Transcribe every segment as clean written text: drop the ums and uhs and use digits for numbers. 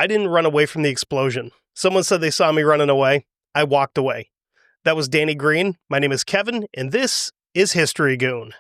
I didn't run away from the explosion. Someone said they saw me running away. I walked away. That was Danny Greene. My name is Kevin, and this is History Goon.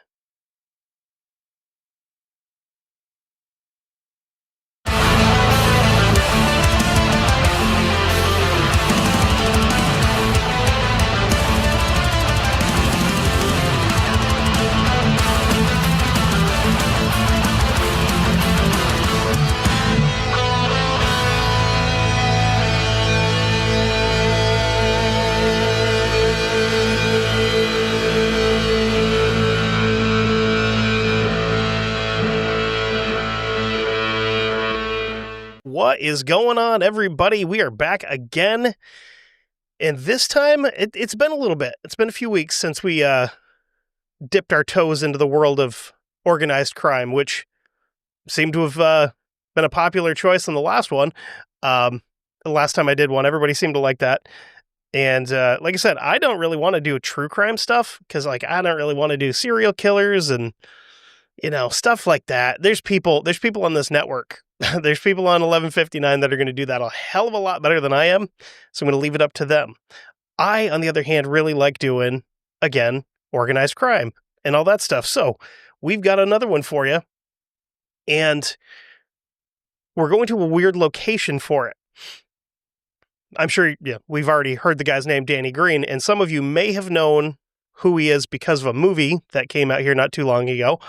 What is going on, everybody? We are back again, and this time it's been a little bit. It's been a few weeks since we dipped our toes into the world of organized crime, which seemed to have been a popular choice in the last one. The last time I did one, everybody seemed to like that. And like I said, I don't really want to do true crime stuff because, I don't really want to do serial killers and stuff like that. There's people on this network. There's people on 1159 that are going to do that a hell of a lot better than I am, so I'm going to leave it up to them. I, on the other hand, really like doing, again, organized crime and all that stuff. So we've got another one for you, and we're going to a weird location for it. I'm sure we've already heard the guy's name, Danny Greene, and some of you may have known who he is because of a movie that came out here not too long ago.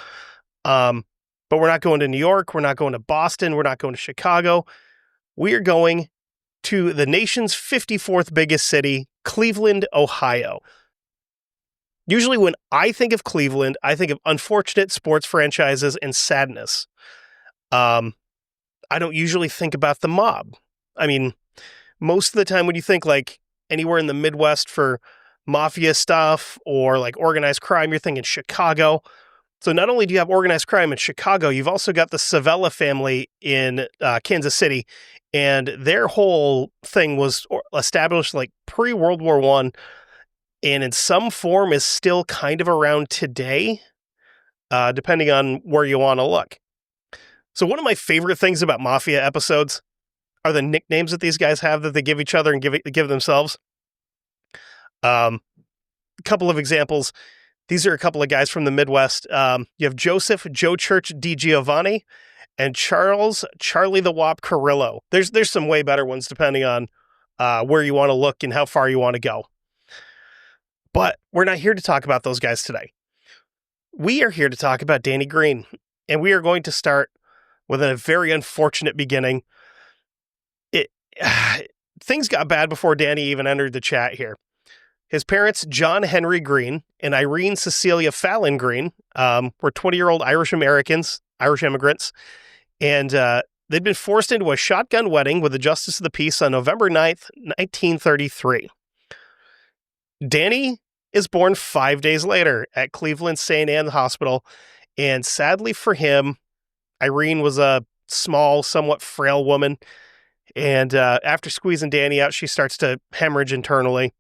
But we're not going to New York. We're not going to Boston. We're not going to Chicago. We are going to the nation's 54th biggest city, Cleveland, Ohio. Usually when I think of Cleveland, I think of unfortunate sports franchises and sadness. I don't usually think about the mob. I mean, most of the time when you think anywhere in the Midwest for Mafia stuff or organized crime, you're thinking Chicago. So not only do you have organized crime in Chicago, you've also got the Savella family in Kansas City, and their whole thing was established pre-World War I, and in some form is still kind of around today, depending on where you want to look. So one of my favorite things about Mafia episodes are the nicknames that these guys have that they give each other and give themselves. A couple of examples. These are a couple of guys from the Midwest. You have Joseph Joe Church DiGiovanni and Charlie the Wop Carrillo. There's some way better ones depending on where you want to look and how far you want to go. But we're not here to talk about those guys today. We are here to talk about Danny Greene, and we are going to start with a very unfortunate beginning. Things got bad before Danny even entered the chat here. His parents, John Henry Greene and Irene Cecilia Fallon Greene, were 20-year-old Irish immigrants, and they'd been forced into a shotgun wedding with the Justice of the Peace on November 9th, 1933. Danny is born 5 days later at Cleveland St. Anne Hospital, and sadly for him, Irene was a small, somewhat frail woman, and after squeezing Danny out, she starts to hemorrhage internally.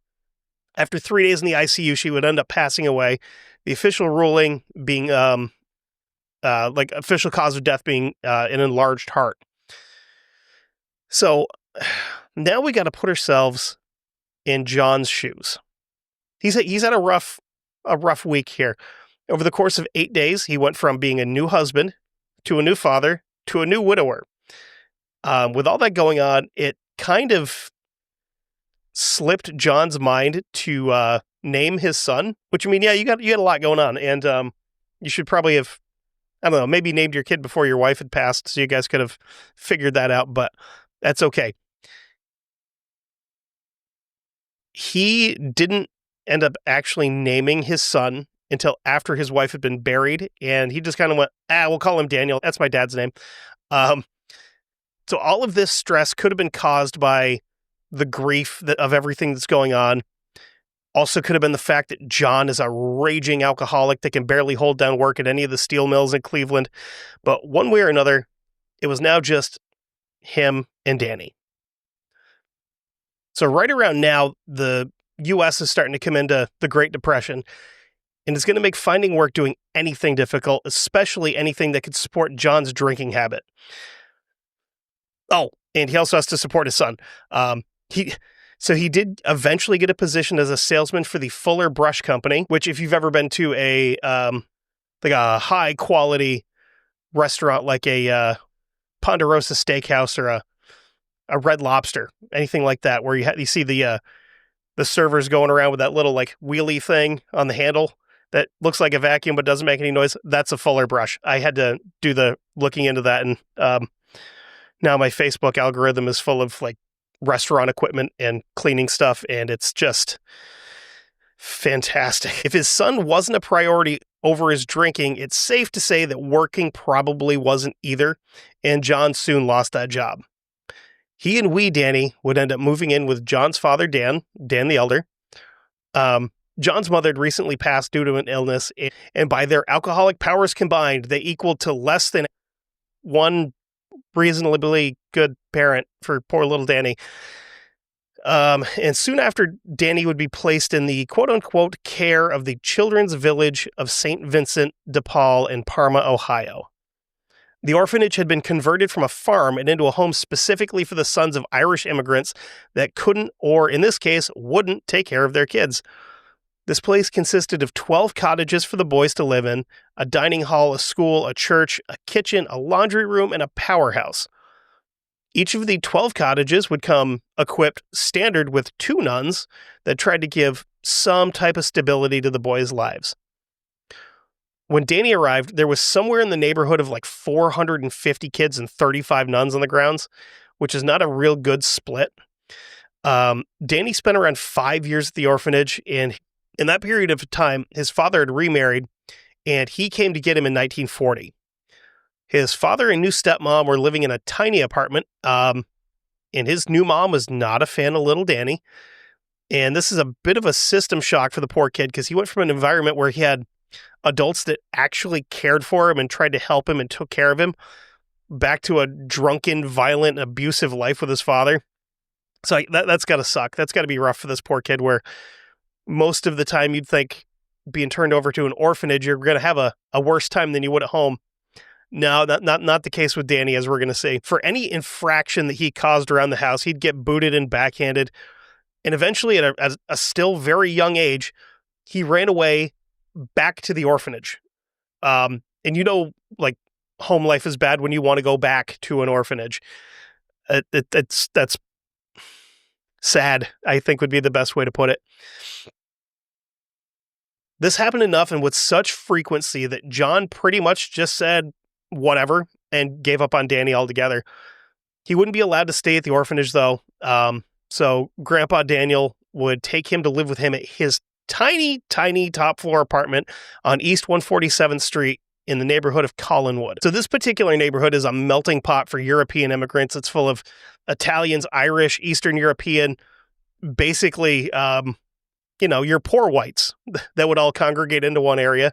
After 3 days in the ICU, she would end up passing away. The official ruling being, official cause of death being an enlarged heart. So now we got to put ourselves in John's shoes. He's had a rough week here. Over the course of 8 days, he went from being a new husband to a new father to a new widower. With all that going on, it kind of slipped John's mind to name his son, which, you got a lot going on, and you should probably have, maybe named your kid before your wife had passed, so you guys could have figured that out, but that's okay. He didn't end up actually naming his son until after his wife had been buried, and he just kind of went, we'll call him Daniel. That's my dad's name. So all of this stress could have been caused by the grief of everything that's going on. Also could have been the fact that John is a raging alcoholic that can barely hold down work at any of the steel mills in Cleveland. But one way or another, it was now just him and Danny. So right around now, the U.S. is starting to come into the Great Depression, and it's going to make finding work doing anything difficult, especially anything that could support John's drinking habit. Oh, and he also has to support his son. He did eventually get a position as a salesman for the Fuller Brush Company, which if you've ever been to a high quality restaurant like a Ponderosa Steakhouse or a Red Lobster, anything like that, where you see the servers going around with that little like wheelie thing on the handle that looks like a vacuum but doesn't make any noise. That's a Fuller brush. I had to do the looking into that, and now my Facebook algorithm is full of like restaurant equipment and cleaning stuff, and it's just fantastic. If his son wasn't a priority over his drinking, it's safe to say that working probably wasn't either, and John soon lost that job. He and wee Danny would end up moving in with John's father, Dan the elder. John's mother had recently passed due to an illness, and by their alcoholic powers combined, they equaled to less than one reasonably good parent for poor little Danny. And soon after, Danny would be placed in the quote-unquote care of the Children's Village of St. Vincent de Paul in Parma, Ohio. The orphanage had been converted from a farm and into a home specifically for the sons of Irish immigrants that couldn't, or in this case, wouldn't take care of their kids. This place consisted of 12 cottages for the boys to live in, a dining hall, a school, a church, a kitchen, a laundry room, and a powerhouse. Each of the 12 cottages would come equipped standard with 2 nuns that tried to give some type of stability to the boys' lives. When Danny arrived, there was somewhere in the neighborhood of like 450 kids and 35 nuns on the grounds, which is not a real good split. Danny spent around 5 years at the orphanage, and in that period of time, his father had remarried, and he came to get him in 1940. His father and new stepmom were living in a tiny apartment, and his new mom was not a fan of little Danny. And this is a bit of a system shock for the poor kid, because he went from an environment where he had adults that actually cared for him and tried to help him and took care of him, back to a drunken, violent, abusive life with his father. So that's got to suck. That's got to be rough for this poor kid, where most of the time you'd think being turned over to an orphanage, you're going to have a worse time than you would at home. No, not the case with Danny, as we're going to see. For any infraction that he caused around the house, he'd get booted and backhanded. And eventually, at a still very young age, he ran away back to the orphanage. And like, home life is bad when you want to go back to an orphanage. That's sad, I think would be the best way to put it. This happened enough and with such frequency that John pretty much just said whatever and gave up on Danny altogether. He wouldn't be allowed to stay at the orphanage, though. So Grandpa Daniel would take him to live with him at his tiny, tiny top floor apartment on East 147th Street in the neighborhood of Collinwood. So this particular neighborhood is a melting pot for European immigrants. It's full of Italians, Irish, Eastern European, basically, your poor whites that would all congregate into one area.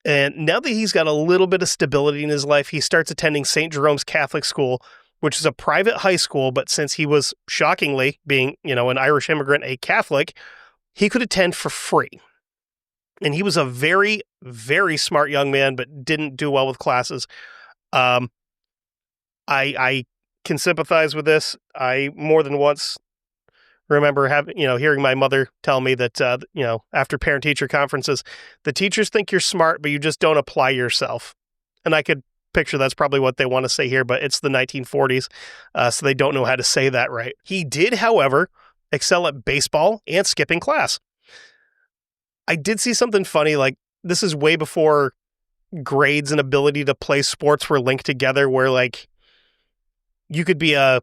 And now that he's got a little bit of stability in his life, he starts attending St. Jerome's Catholic School, which is a private high school. But since he was, shockingly, being, an Irish immigrant, a Catholic, he could attend for free. And he was a very, very smart young man, but didn't do well with classes. I can sympathize with this. I more than once remember hearing my mother tell me that, after parent-teacher conferences, the teachers think you're smart, but you just don't apply yourself. And I could picture that's probably what they want to say here, but it's the 1940s, so they don't know how to say that right. He did, however, excel at baseball and skipping class. I did see something funny, like this is way before grades and ability to play sports were linked together, where like you could be a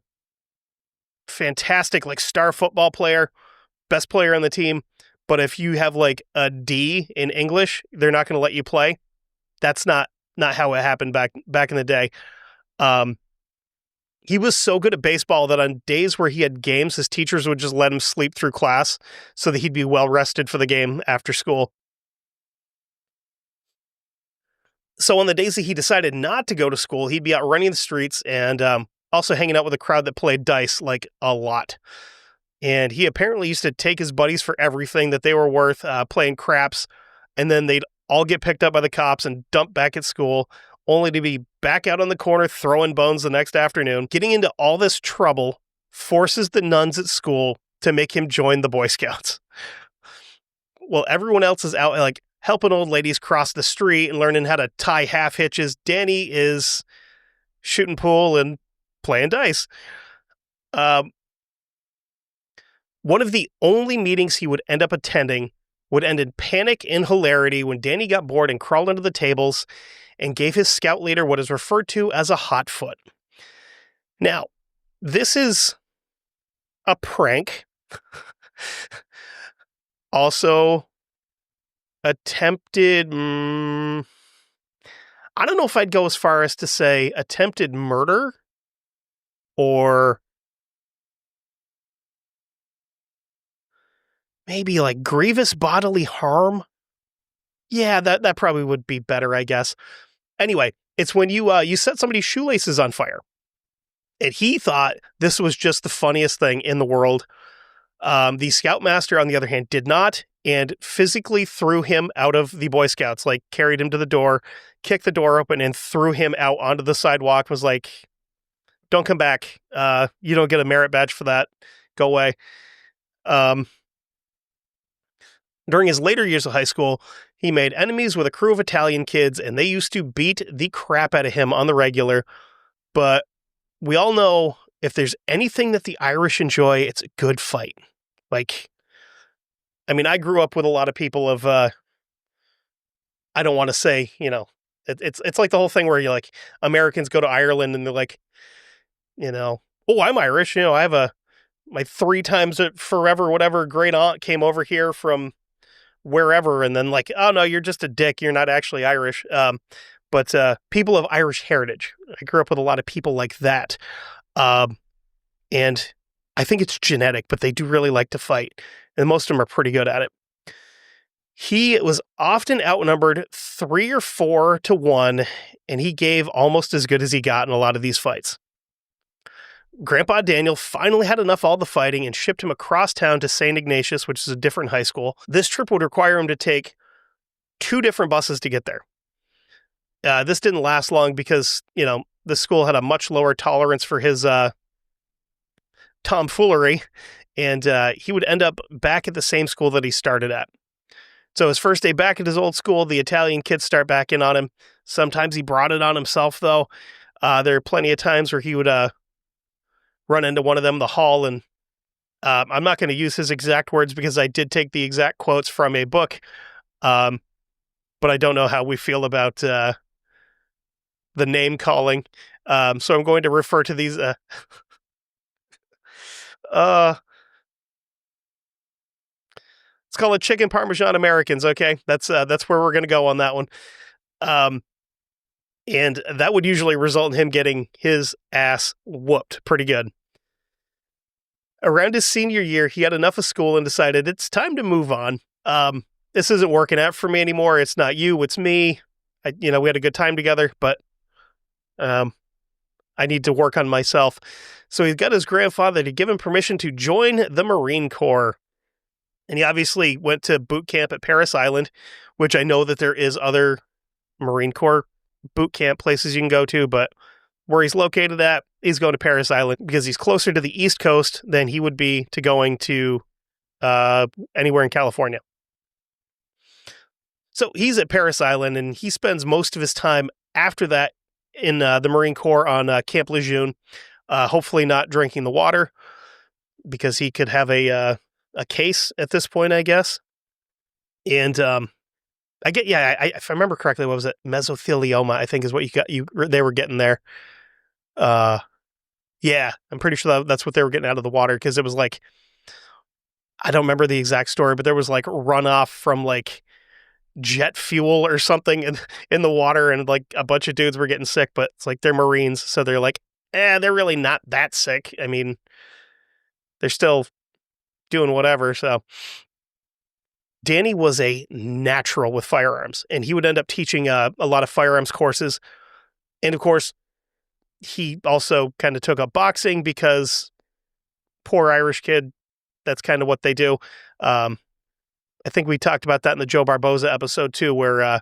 fantastic like star football player, best player on the team, but if you have like a D in English, they're not going to let you play. That's not how it happened back in the day. He was so good at baseball that on days where he had games, his teachers would just let him sleep through class so that he'd be well rested for the game after school. So on the days that he decided not to go to school, he'd be out running the streets and also hanging out with a crowd that played dice like a lot. And he apparently used to take his buddies for everything that they were worth, playing craps, and then they'd all get picked up by the cops and dumped back at school, only to be back out on the corner throwing bones the next afternoon. Getting into all this trouble forces the nuns at school to make him join the Boy Scouts. Well, everyone else is out like helping old ladies cross the street and learning how to tie half hitches. Danny is shooting pool and playing dice. One of the only meetings he would end up attending would end in panic and hilarity when Danny got bored and crawled under the tables and gave his scout leader what is referred to as a hot foot. Now, this is a prank. Also attempted, I don't know if I'd go as far as to say attempted murder or maybe like grievous bodily harm. Yeah, that probably would be better, I guess. Anyway, it's when you set somebody's shoelaces on fire. And he thought this was just the funniest thing in the world. The Scoutmaster, on the other hand, did not, and physically threw him out of the Boy Scouts, like carried him to the door, kicked the door open, and threw him out onto the sidewalk, was like, don't come back. You don't get a merit badge for that. Go away. During his later years of high school, he made enemies with a crew of Italian kids, and they used to beat the crap out of him on the regular. But we all know if there's anything that the Irish enjoy, it's a good fight. Like, I mean, I grew up with a lot of people of, I don't want to say, it's like the whole thing where you're like, Americans go to Ireland and they're like, oh, I'm Irish. I have my 3 times forever, whatever, great aunt came over here from wherever. And then like, oh no, you're just a dick. You're not actually Irish. But people of Irish heritage. I grew up with a lot of people like that. And I think it's genetic, but they do really like to fight. And most of them are pretty good at it. He was often outnumbered 3 or 4 to 1, and he gave almost as good as he got in a lot of these fights. Grandpa Daniel finally had enough of all the fighting and shipped him across town to St. Ignatius, which is a different high school. This trip would require him to take 2 different buses to get there. This didn't last long because, the school had a much lower tolerance for his tomfoolery, and he would end up back at the same school that he started at. So his first day back at his old school, the Italian kids start back in on him. Sometimes he brought it on himself, though. There are plenty of times where he would run into one of them in the hall, and I'm not going to use his exact words because I did take the exact quotes from a book, but I don't know how we feel about the name calling. So I'm going to refer to these. It's called a chicken Parmesan Americans. Okay, that's where we're going to go on that one. And that would usually result in him getting his ass whooped pretty good. Around his senior year, he had enough of school and decided it's time to move on. This isn't working out for me anymore. It's not you, it's me. We had a good time together, but I need to work on myself. So he's got his grandfather to give him permission to join the Marine Corps. And he obviously went to boot camp at Parris Island, which I know that there is other Marine Corps boot camp places you can go to, but where he's located at, he's going to Parris Island because he's closer to the East Coast than he would be to going to anywhere in California. So he's at Parris Island, and he spends most of his time after that in the Marine Corps on Camp Lejeune, hopefully not drinking the water because he could have a case at this point, I guess. And if I remember correctly, what was it? Mesothelioma, I think is what they were getting there. Yeah, I'm pretty sure that's what they were getting out of the water because it was like, I don't remember the exact story, but there was like runoff from like jet fuel or something in the water, and like a bunch of dudes were getting sick, but it's like they're Marines, so they're like, they're really not that sick. I mean, they're still doing whatever. So Danny was a natural with firearms, and he would end up teaching a lot of firearms courses. And of course, he also kind of took up boxing because poor Irish kid, that's kind of what they do. I think we talked about that in the Joe Barboza episode too, where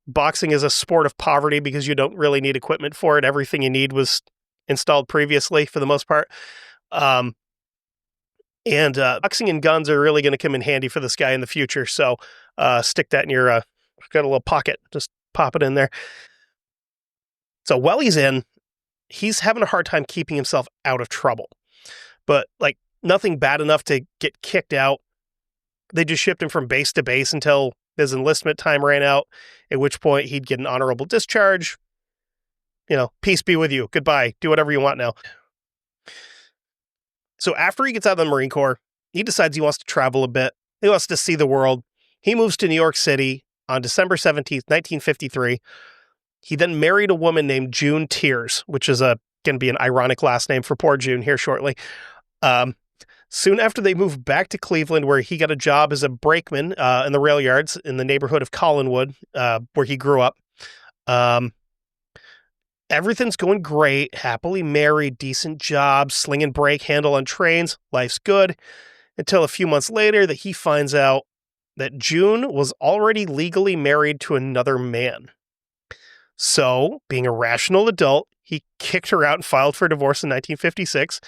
boxing is a sport of poverty because you don't really need equipment for it. Everything you need was installed previously for the most part. And boxing and guns are really going to come in handy for this guy in the future. So stick that in your, got a little pocket, just pop it in there. So while he's in, he's having a hard time keeping himself out of trouble. But like nothing bad enough to get kicked out. They just shipped him from base to base until his enlistment time ran out, at which point he'd get an honorable discharge. Peace be with you. Goodbye. Do whatever you want now. So after he gets out of the Marine Corps, he decides he wants to travel a bit. He wants to see the world. He moves to New York City on December 17th, 1953. He then married a woman named June Tears, which is going to be an ironic last name for poor June here shortly. Soon after, they moved back to Cleveland, where he got a job as a brakeman in the rail yards in the neighborhood of Collinwood, where he grew up. Everything's going great, happily married, decent job, slinging brake handle on trains, life's good, until a few months later that he finds out that June was already legally married to another man. So, being a rational adult, he kicked her out and filed for divorce in 1956.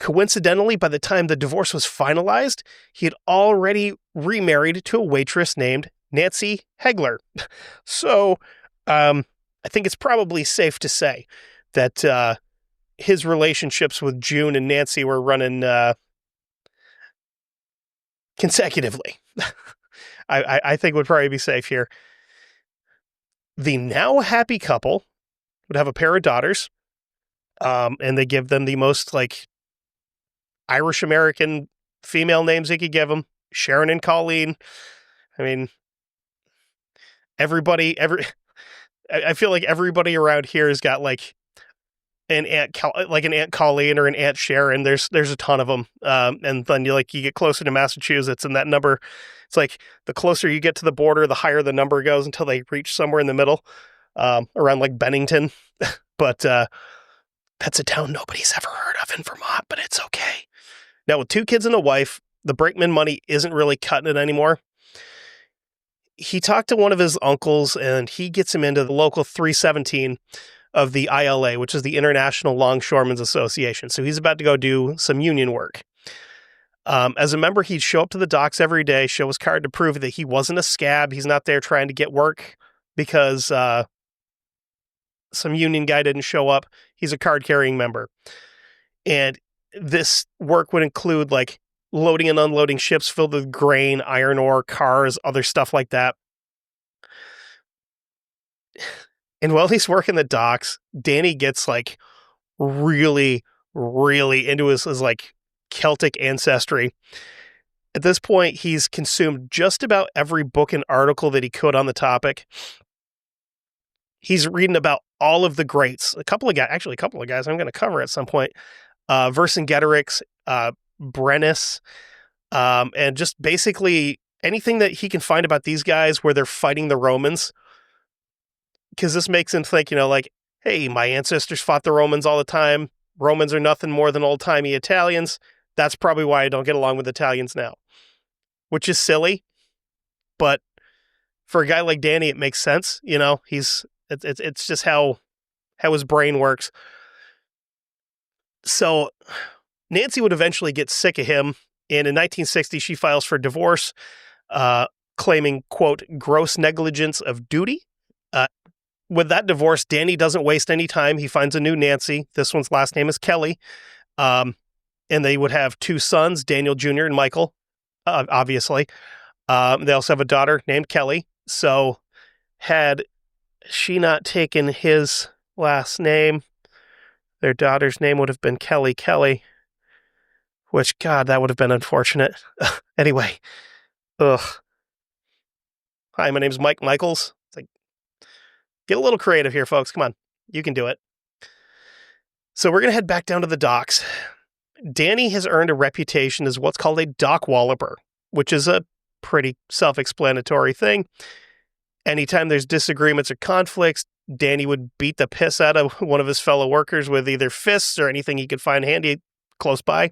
Coincidentally, by the time the divorce was finalized, he had already remarried to a waitress named Nancy Hegler. So, I think it's probably safe to say that his relationships with June and Nancy were running consecutively. I think would probably be safe here. The now happy couple would have a pair of daughters, and they give them the most Irish-American female names they could give them, Sharon and Colleen. I mean, I feel like everybody around here has got an Aunt Colleen or an Aunt Sharon. There's a ton of them. And then you get closer to Massachusetts, and that number, it's like the closer you get to the border, the higher the number goes until they reach somewhere in the middle, around Bennington. But that's a town nobody's ever heard of in Vermont, but it's okay. Now, with 2 kids and a wife, the brakeman money isn't really cutting it anymore. He talked to one of his uncles, and he gets him into the local 317 of the ILA, which is the International Longshoremen's Association. So he's about to go do some union work. As a member, he'd show up to the docks every day, show his card to prove that he wasn't a scab. He's not there trying to get work because some union guy didn't show up. He's a card-carrying member. And this work would include loading and unloading ships filled with grain, iron ore, cars, other stuff like that. And while he's working the docks, Danny gets really, really into his Celtic ancestry. At this point, he's consumed just about every book and article that he could on the topic. He's reading about all of the greats. A couple of guys I'm going to cover at some point. Vercingetorix, Brennus, and just basically anything that he can find about these guys where they're fighting the Romans. Because this makes him think, hey, my ancestors fought the Romans all the time. Romans are nothing more than old-timey Italians. That's probably why I don't get along with Italians now. Which is silly, but for a guy like Danny, it makes sense. It's just how his brain works. So Nancy would eventually get sick of him, and in 1960, she files for divorce, claiming, quote, gross negligence of duty. With that divorce, Danny doesn't waste any time. He finds a new Nancy. This one's last name is Kelly. And they would have 2 sons, Daniel Jr. and Michael, obviously. They also have a daughter named Kelly. So had she not taken his last name, their daughter's name would have been Kelly, which, God, that would have been unfortunate. Anyway, ugh. Hi, my name's Mike Michaels. Get a little creative here, folks. Come on. You can do it. So we're going to head back down to the docks. Danny has earned a reputation as what's called a dock Walloper, which is a pretty self-explanatory thing. Anytime there's disagreements or conflicts, Danny would beat the piss out of one of his fellow workers with either fists or anything he could find handy close by.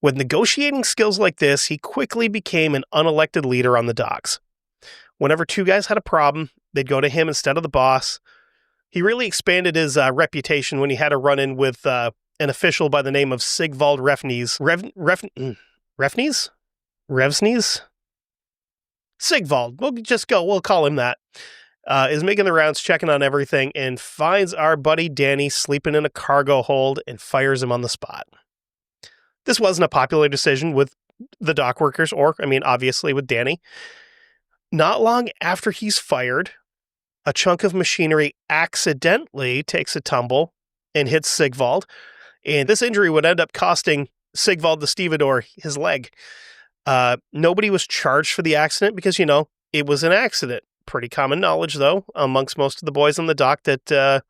With negotiating skills like this, he quickly became an unelected leader on the docks. Whenever 2 guys had a problem, They'd go to him instead of the boss. He really expanded his reputation when he had a run-in with an official by the name of Sigvald Refnes. Refnes? Revsnes? Sigvald. We'll call him that. Is making the rounds, checking on everything, and finds our buddy Danny sleeping in a cargo hold and fires him on the spot. This wasn't a popular decision with the dock workers, or, obviously with Danny. Not long after he's fired, a chunk of machinery accidentally takes a tumble and hits Sigvald, and this injury would end up costing Sigvald the stevedore his leg. Nobody was charged for the accident because, it was an accident. Pretty common knowledge, though, amongst most of the boys on the dock that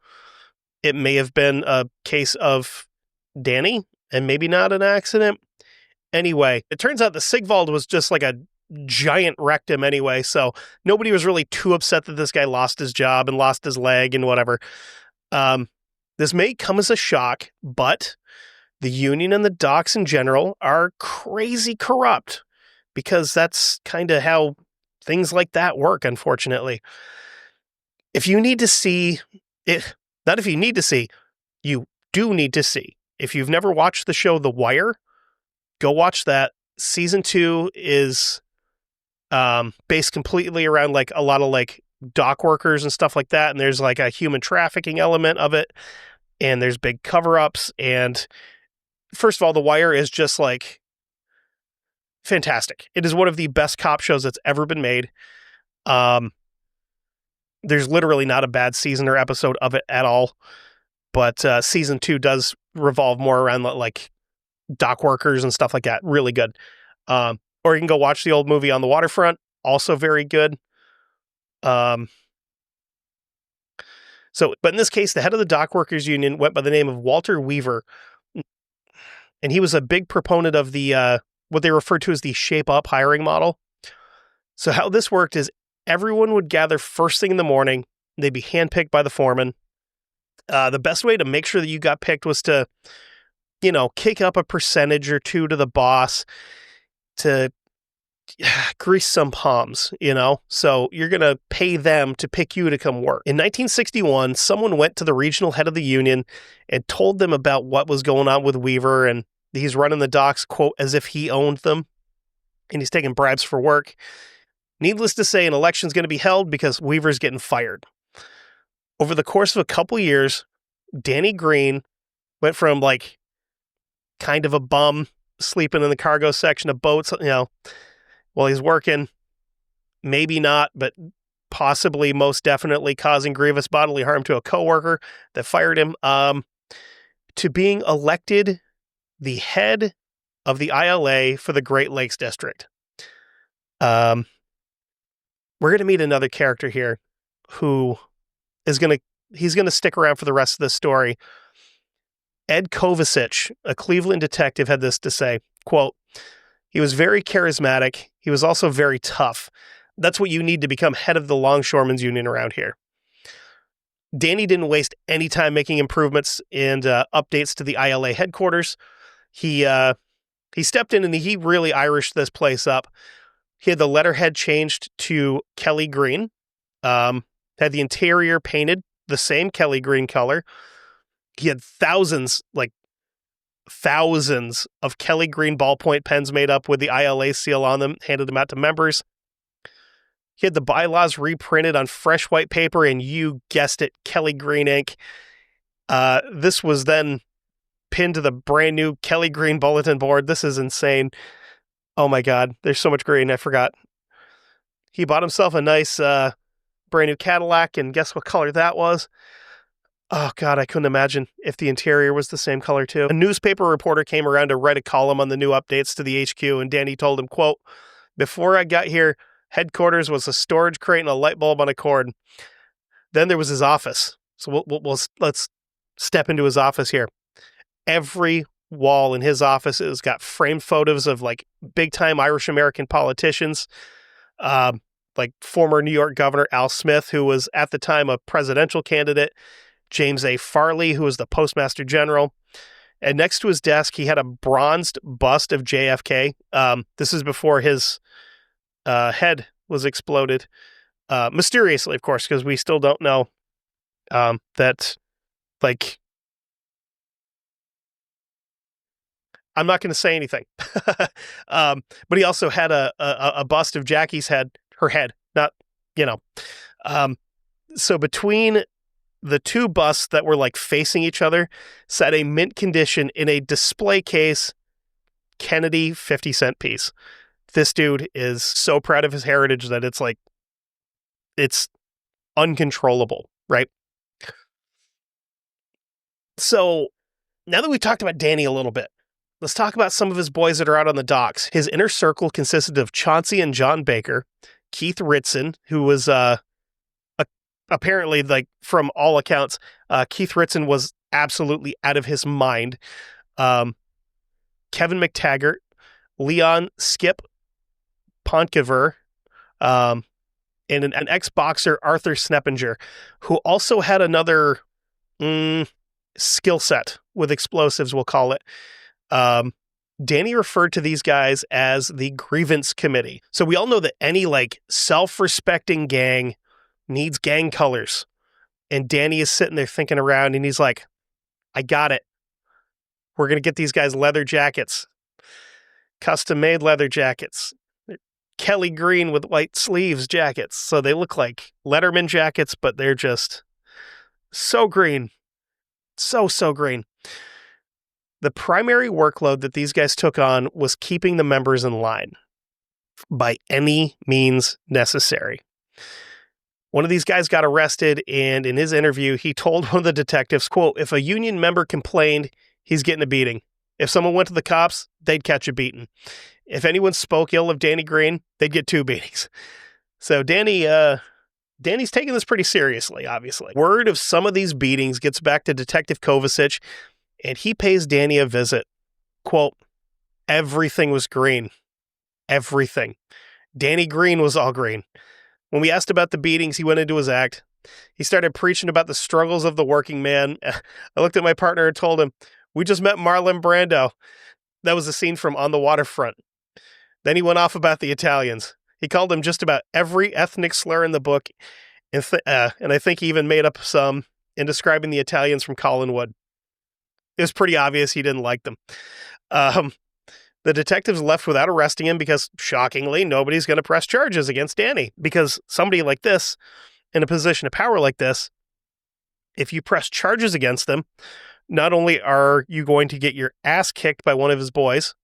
it may have been a case of Danny and maybe not an accident. Anyway, it turns out that Sigvald was just like a giant rectum anyway, so nobody was really too upset that this guy lost his job and lost his leg and whatever. This may come as a shock, but the union and the docks in general are crazy corrupt because that's kind of how things like that work, unfortunately. If you need to see it, not if you need to see, you do need to see. If you've never watched the show The Wire, go watch that. Season 2 is based completely around like a lot of like dock workers and stuff like that. And there's like a human trafficking element of it. And there's big cover-ups. And first of all, The Wire is just like fantastic. It is one of the best cop shows that's ever been made. There's literally not a bad season or episode of it at all. But season 2 does revolve more around like dock workers and stuff like that. Really good. Or you can go watch the old movie On the Waterfront. Also very good. But in this case, the head of the dock workers union went by the name of Walter Weaver. And he was a big proponent of the what they referred to as the shape up hiring model. So how this worked is everyone would gather first thing in the morning. They'd be handpicked by the foreman. The best way to make sure that you got picked was to, kick up a percentage or two to the boss to grease some palms, So you're going to pay them to pick you to come work. In 1961, someone went to the regional head of the union and told them about what was going on with Weaver, and he's running the docks, quote, as if he owned them, and he's taking bribes for work. Needless to say, an election's going to be held because Weaver's getting fired. Over the course of a couple years, Danny Greene went from like kind of a bum sleeping in the cargo section of boats, while he's working, maybe not, but possibly most definitely causing grievous bodily harm to a coworker that fired him, to being elected the head of the ILA for the Great Lakes District. We're going to meet another character here who is he's going to stick around for the rest of the story. Ed Kovacic, a Cleveland detective, had this to say, quote, "He was very charismatic. He was also very tough. That's what you need to become head of the Longshoremen's Union around here." Danny didn't waste any time making improvements and updates to the ILA headquarters. He stepped in and he really Irished this place up. He had the letterhead changed to Kelly Green, had the interior painted the same Kelly Green color. He had thousands of Kelly Green ballpoint pens made up with the ILA seal on them, handed them out to members. He had the bylaws reprinted on fresh white paper, and you guessed it, Kelly Green ink. This was then pinned to the brand new Kelly Green bulletin board. This is insane. Oh my God, there's so much green, I forgot. He bought himself a nice brand new Cadillac, and guess what color that was? Oh God, I couldn't imagine if the interior was the same color too. A newspaper reporter came around to write a column on the new updates to the HQ, and Danny told him, quote, "Before I got here, headquarters was a storage crate and a light bulb on a cord. Then there was his office." So let's step into his office here. Every wall in his office has got framed photos of like big time Irish American politicians, like former New York Governor Al Smith, who was at the time a presidential candidate, James A. Farley, who was the Postmaster General. And next to his desk, he had a bronzed bust of JFK. This is before his head was exploded. mysteriously, of course, because we still don't know that, like, I'm not going to say anything. But he also had a bust of Jackie's head, her head, not, you know. So between the two busts that were like facing each other sat a mint condition in a display case Kennedy 50-cent piece. This dude is so proud of his heritage that it's like, it's uncontrollable, right? So now that we've talked about Danny a little bit, let's talk about some of his boys that are out on the docks. His inner circle consisted of Chauncey and John Baker, Keith Ritson, who was apparently, like, from all accounts, Keith Ritson was absolutely out of his mind. Kevin McTaggart, Leon Skip Pontkever, and an ex-boxer, Arthur Sneppinger, who also had another skill set with explosives, we'll call it. Danny referred to these guys as the grievance committee. So we all know that any like self-respecting gang needs gang colors. And Danny is sitting there thinking around and he's like, I got it. We're going to get these guys leather jackets, custom-made leather jackets, Kelly green with white sleeves jackets. So they look like Letterman jackets, but they're just so green. So green. The primary workload that these guys took on was keeping the members in line by any means necessary. One of these guys got arrested, and in his interview, he told one of the detectives, quote, if a union member complained, he's getting a beating. If someone went to the cops, they'd catch a beating. If anyone spoke ill of Danny Greene, they'd get 2 beatings. So Danny's taking this pretty seriously, obviously. Word of some of these beatings gets back to Detective Kovacic, and he pays Danny a visit. Quote, everything was green. Everything. Danny Greene was all green. When we asked about the beatings, he went into his act. He started preaching about the struggles of the working man. I looked at my partner and told him, we just met Marlon Brando. That was a scene from On the Waterfront. Then he went off about the Italians. He called them just about every ethnic slur in the book, and I think he even made up some in describing the Italians from Collinwood. It was pretty obvious he didn't like them. The detectives left without arresting him because, shockingly, nobody's going to press charges against Danny. Because somebody like this, in a position of power like this, if you press charges against them, not only are you going to get your ass kicked by one of his boys,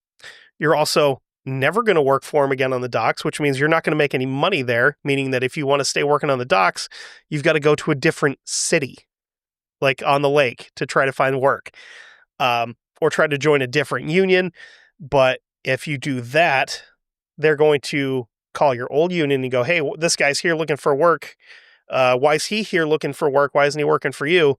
you're also never going to work for him again on the docks, which means you're not going to make any money there, meaning that if you want to stay working on the docks, you've got to go to a different city, like on the lake, to try to find work, or try to join a different union. But if you do that, they're going to call your old union and go, hey, this guy's here looking for work. Why is he here looking for work? Why isn't he working for you?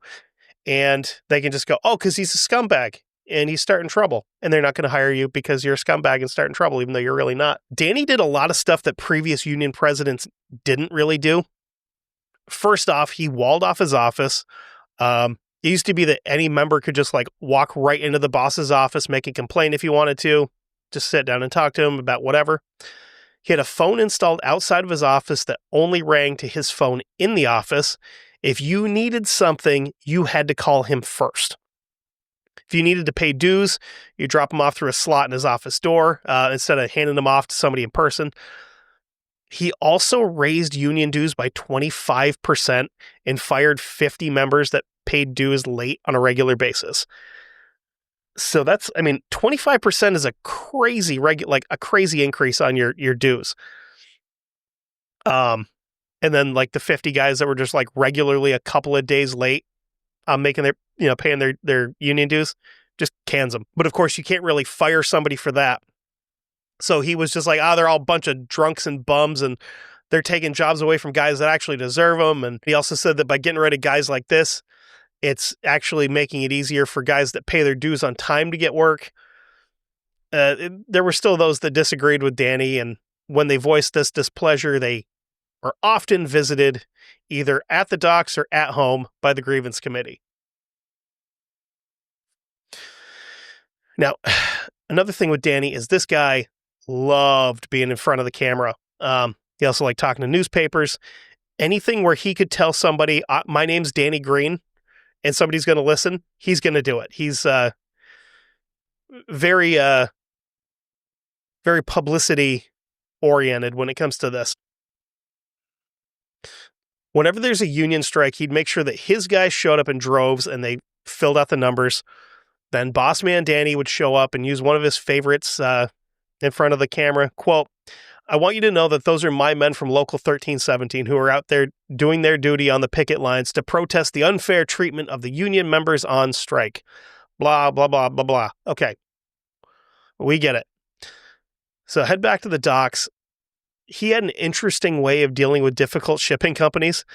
And they can just go, oh, because he's a scumbag and he's starting trouble. And they're not going to hire you because you're a scumbag and starting trouble, even though you're really not. Danny did a lot of stuff that previous union presidents didn't really do. First off, he walled off his office. It used to be that any member could just like walk right into the boss's office, make a complaint if you wanted to, just sit down and talk to him about whatever. He had a phone installed outside of his office that only rang to his phone in the office. If you needed something, you had to call him first. If you needed to pay dues, you drop them off through a slot in his office door instead of handing them off to somebody in person. He also raised union dues by 25% and fired 50 members that paid dues late on a regular basis. So that's, 25% is a crazy a crazy increase on your dues. And then like the 50 guys that were just like regularly a couple of days late making their, paying their union dues, just cans them. But of course you can't really fire somebody for that. So he was just like, they're all a bunch of drunks and bums and they're taking jobs away from guys that actually deserve them. And he also said that by getting rid of guys like this, it's actually making it easier for guys that pay their dues on time to get work. There were still those that disagreed with Danny, and when they voiced this displeasure, they are often visited either at the docks or at home by the grievance committee. Now, another thing with Danny is this guy loved being in front of the camera. He also liked talking to newspapers, anything where he could tell somebody, my name's Danny Greene, and somebody's going to listen, he's going to do it. He's very, very publicity oriented when it comes to this. Whenever there's a union strike, he'd make sure that his guys showed up in droves and they filled out the numbers. Then boss man Danny would show up and use one of his favorites in front of the camera. Quote, "I want you to know that those are my men from Local 1317 who are out there doing their duty on the picket lines to protest the unfair treatment of the union members on strike." Blah, blah, blah, blah, blah. Okay. We get it. So head back to the docks. He had an interesting way of dealing with difficult shipping companies.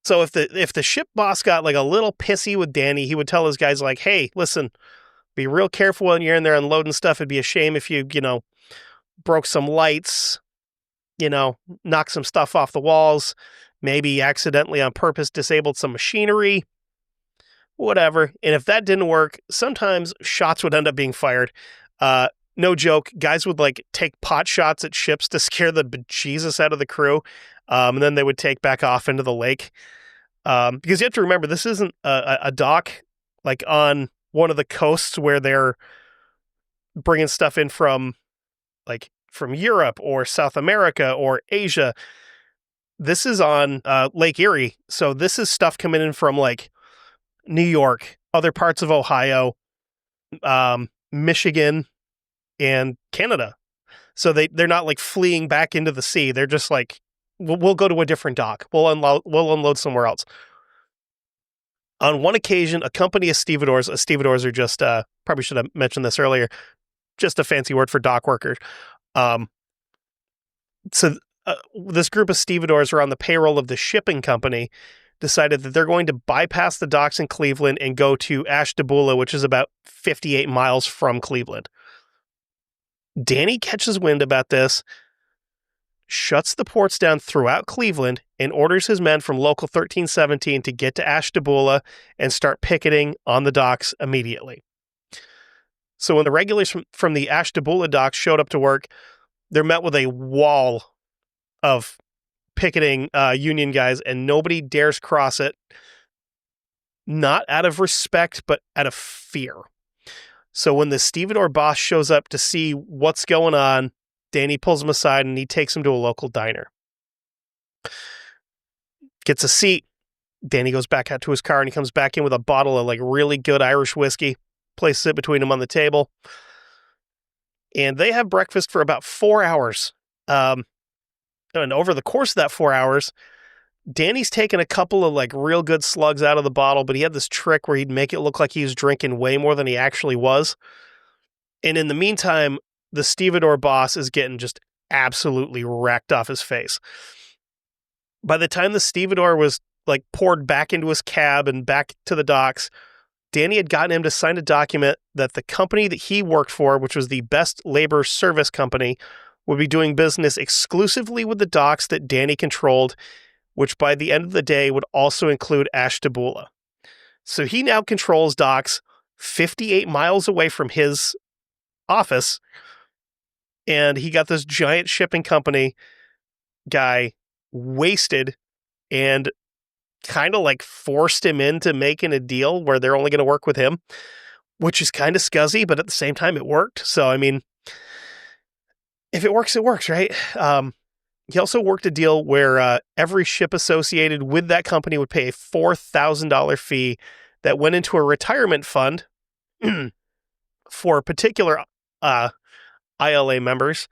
So if the ship boss got like a little pissy with Danny, he would tell his guys like, "Hey, listen, be real careful when you're in there unloading stuff. It'd be a shame if you broke some lights, knocked some stuff off the walls, maybe accidentally on purpose disabled some machinery, whatever." And if that didn't work, sometimes shots would end up being fired. No joke, guys would like take pot shots at ships to scare the bejesus out of the crew, and then they would take back off into the lake. Because you have to remember, this isn't a dock like on one of the coasts where they're bringing stuff in from Europe or South America or Asia. This is on Lake Erie. So this is stuff coming in from like New York, other parts of Ohio, Michigan, and Canada. So they're not like fleeing back into the sea. They're just like, we'll go to a different dock. We'll unload somewhere else. On one occasion, a company of stevedores are just, probably should have mentioned this earlier, just a fancy word for dock workers. This group of stevedores are on the payroll of the shipping company, decided that they're going to bypass the docks in Cleveland and go to Ashtabula, which is about 58 miles from Cleveland. Danny catches wind about this, shuts the ports down throughout Cleveland, and orders his men from Local 1317 to get to Ashtabula and start picketing on the docks immediately. So when the regulars from the Ashtabula docks showed up to work, they're met with a wall of picketing union guys, and nobody dares cross it, not out of respect, but out of fear. So when the stevedore boss shows up to see what's going on, Danny pulls him aside and he takes him to a local diner. Gets a seat. Danny goes back out to his car and he comes back in with a bottle of like really good Irish whiskey, places it between them on the table. And they have breakfast for about 4 hours. And over the course of that 4 hours, Danny's taken a couple of like real good slugs out of the bottle, but he had this trick where he'd make it look like he was drinking way more than he actually was. And in the meantime, the stevedore boss is getting just absolutely wrecked off his face. By the time the stevedore was like poured back into his cab and back to the docks, Danny had gotten him to sign a document that the company that he worked for, which was the Best Labor Service Company, would be doing business exclusively with the docks that Danny controlled, which by the end of the day would also include Ashtabula. So he now controls docks 58 miles away from his office, and he got this giant shipping company guy wasted and kind of like forced him into making a deal where they're only going to work with him, which is kind of scuzzy, but at the same time it worked. So, I mean, if it works, it works, right? He also worked a deal where every ship associated with that company would pay a $4,000 fee that went into a retirement fund for particular ILA members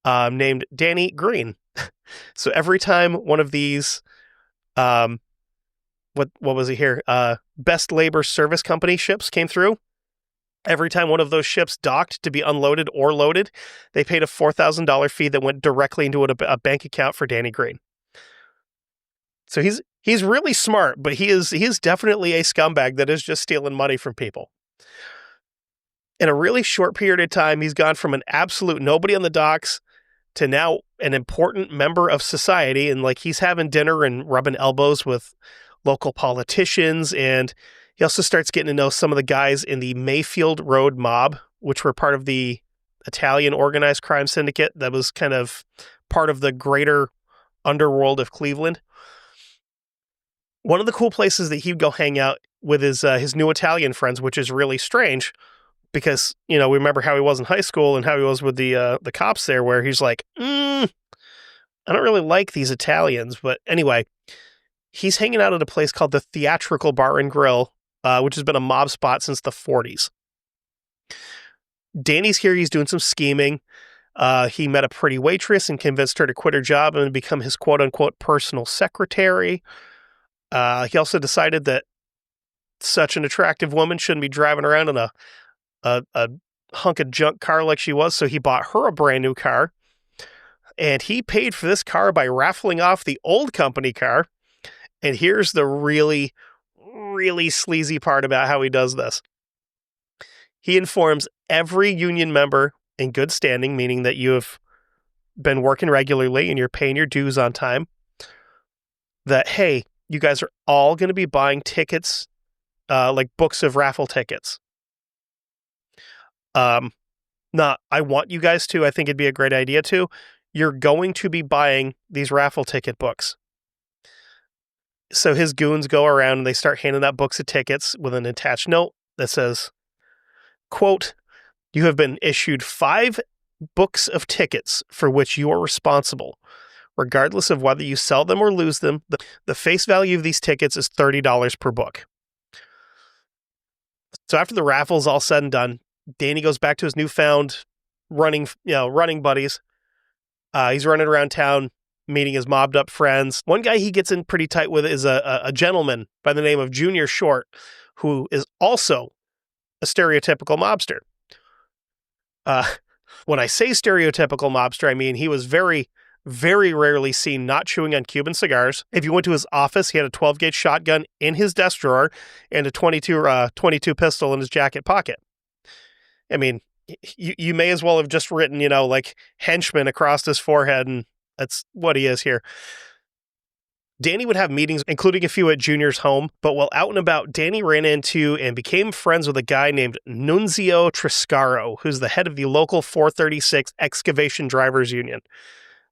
named Danny Greene. So every time one of these, what was it here? Best Labor Service Company ships came through, every time one of those ships docked to be unloaded or loaded, they paid a $4,000 fee that went directly into a bank account for Danny Greene. So he's really smart, but he is definitely a scumbag that is just stealing money from people. In a really short period of time, he's gone from an absolute nobody on the docks to now an important member of society. And like he's having dinner and rubbing elbows with local politicians. And he also starts getting to know some of the guys in the Mayfield Road mob, which were part of the Italian organized crime syndicate that was kind of part of the greater underworld of Cleveland. One of the cool places that he'd go hang out with his new Italian friends, which is really strange because, we remember how he was in high school and how he was with the cops there, where he's like, I don't really like these Italians. But anyway, he's hanging out at a place called the Theatrical Bar and Grill, which has been a mob spot since the 40s. Danny's here. He's doing some scheming. He met a pretty waitress and convinced her to quit her job and become his quote-unquote personal secretary. He also decided that such an attractive woman shouldn't be driving around in a hunk of junk car like she was, so he bought her a brand new car. And he paid for this car by raffling off the old company car. And here's the really, really sleazy part about how he does this. He informs every union member in good standing, meaning that you have been working regularly and you're paying your dues on time, that, hey, you guys are all going to be buying tickets, like books of raffle tickets. Not, I want you guys to, I think it'd be a great idea to. You're going to be buying these raffle ticket books. So his goons go around and they start handing out books of tickets with an attached note that says, quote, "You have been issued 5 books of tickets for which you are responsible. Regardless of whether you sell them or lose them, the face value of these tickets is $30 per book." So after the raffle's all said and done, Danny goes back to his newfound running buddies. He's running around town, meeting his mobbed up friends. One guy he gets in pretty tight with is a gentleman by the name of Junior Short, who is also a stereotypical mobster. When I say stereotypical mobster, I mean he was very, very rarely seen not chewing on Cuban cigars. If you went to his office, he had a 12-gauge shotgun in his desk drawer and a 22 pistol in his jacket pocket. I mean, you may as well have just written, like henchman across his forehead, and that's what he is here. Danny would have meetings, including a few at Junior's home, but while out and about, Danny ran into and became friends with a guy named Nunzio Triscaro, who's the head of the local 436 Excavation Drivers Union,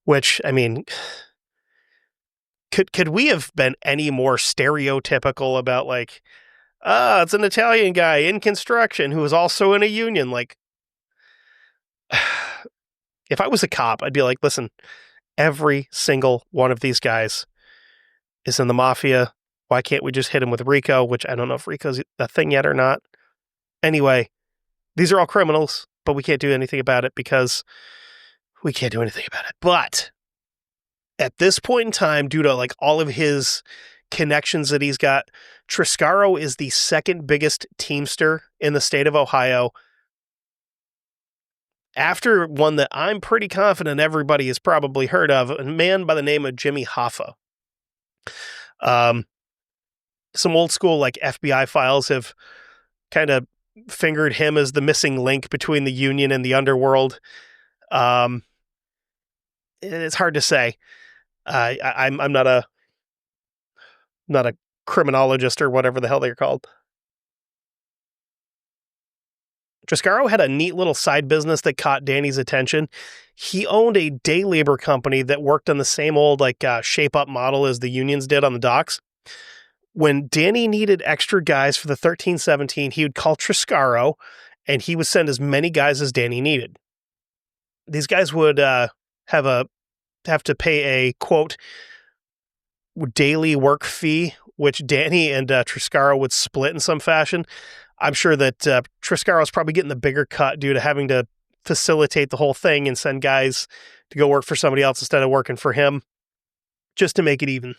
which, I mean, could we have been any more stereotypical about, like, it's an Italian guy in construction who is also in a union? Like, if I was a cop, I'd be like, listen, every single one of these guys is in the Mafia. Why can't we just hit him with RICO? Which I don't know if RICO's a thing yet or not. Anyway, these are all criminals, but we can't do anything about it because we can't do anything about it. But at this point in time, due to like all of his connections that he's got, Triscaro is the second biggest teamster in the state of Ohio, after one that I'm pretty confident everybody has probably heard of, a man by the name of Jimmy Hoffa. Some old school like FBI files have kind of fingered him as the missing link between the union and the underworld. It's hard to say. I'm not a criminologist or whatever the hell they're called. Triscaro had a neat little side business that caught Danny's attention. He owned a day labor company that worked on the same old shape-up model as the unions did on the docks. When Danny needed extra guys for the 1317, he would call Triscaro, and he would send as many guys as Danny needed. These guys would have to pay a, quote, daily work fee, which Danny and Triscaro would split in some fashion. I'm sure that Triscaro is probably getting the bigger cut due to having to facilitate the whole thing and send guys to go work for somebody else instead of working for him, just to make it even,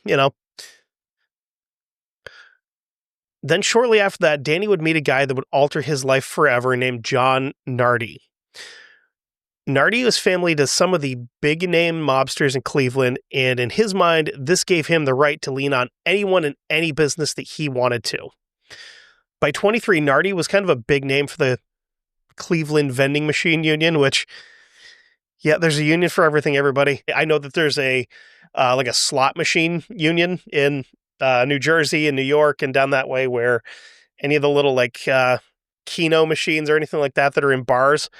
Then shortly after that, Danny would meet a guy that would alter his life forever named John Nardi. Nardi was family to some of the big-name mobsters in Cleveland, and in his mind, this gave him the right to lean on anyone in any business that he wanted to. By 23, Nardi was kind of a big name for the Cleveland Vending Machine Union, which, yeah, there's a union for everything, everybody. I know that there's a slot machine union in New Jersey and New York and down that way, where any of the little Keno machines or anything like that are in bars,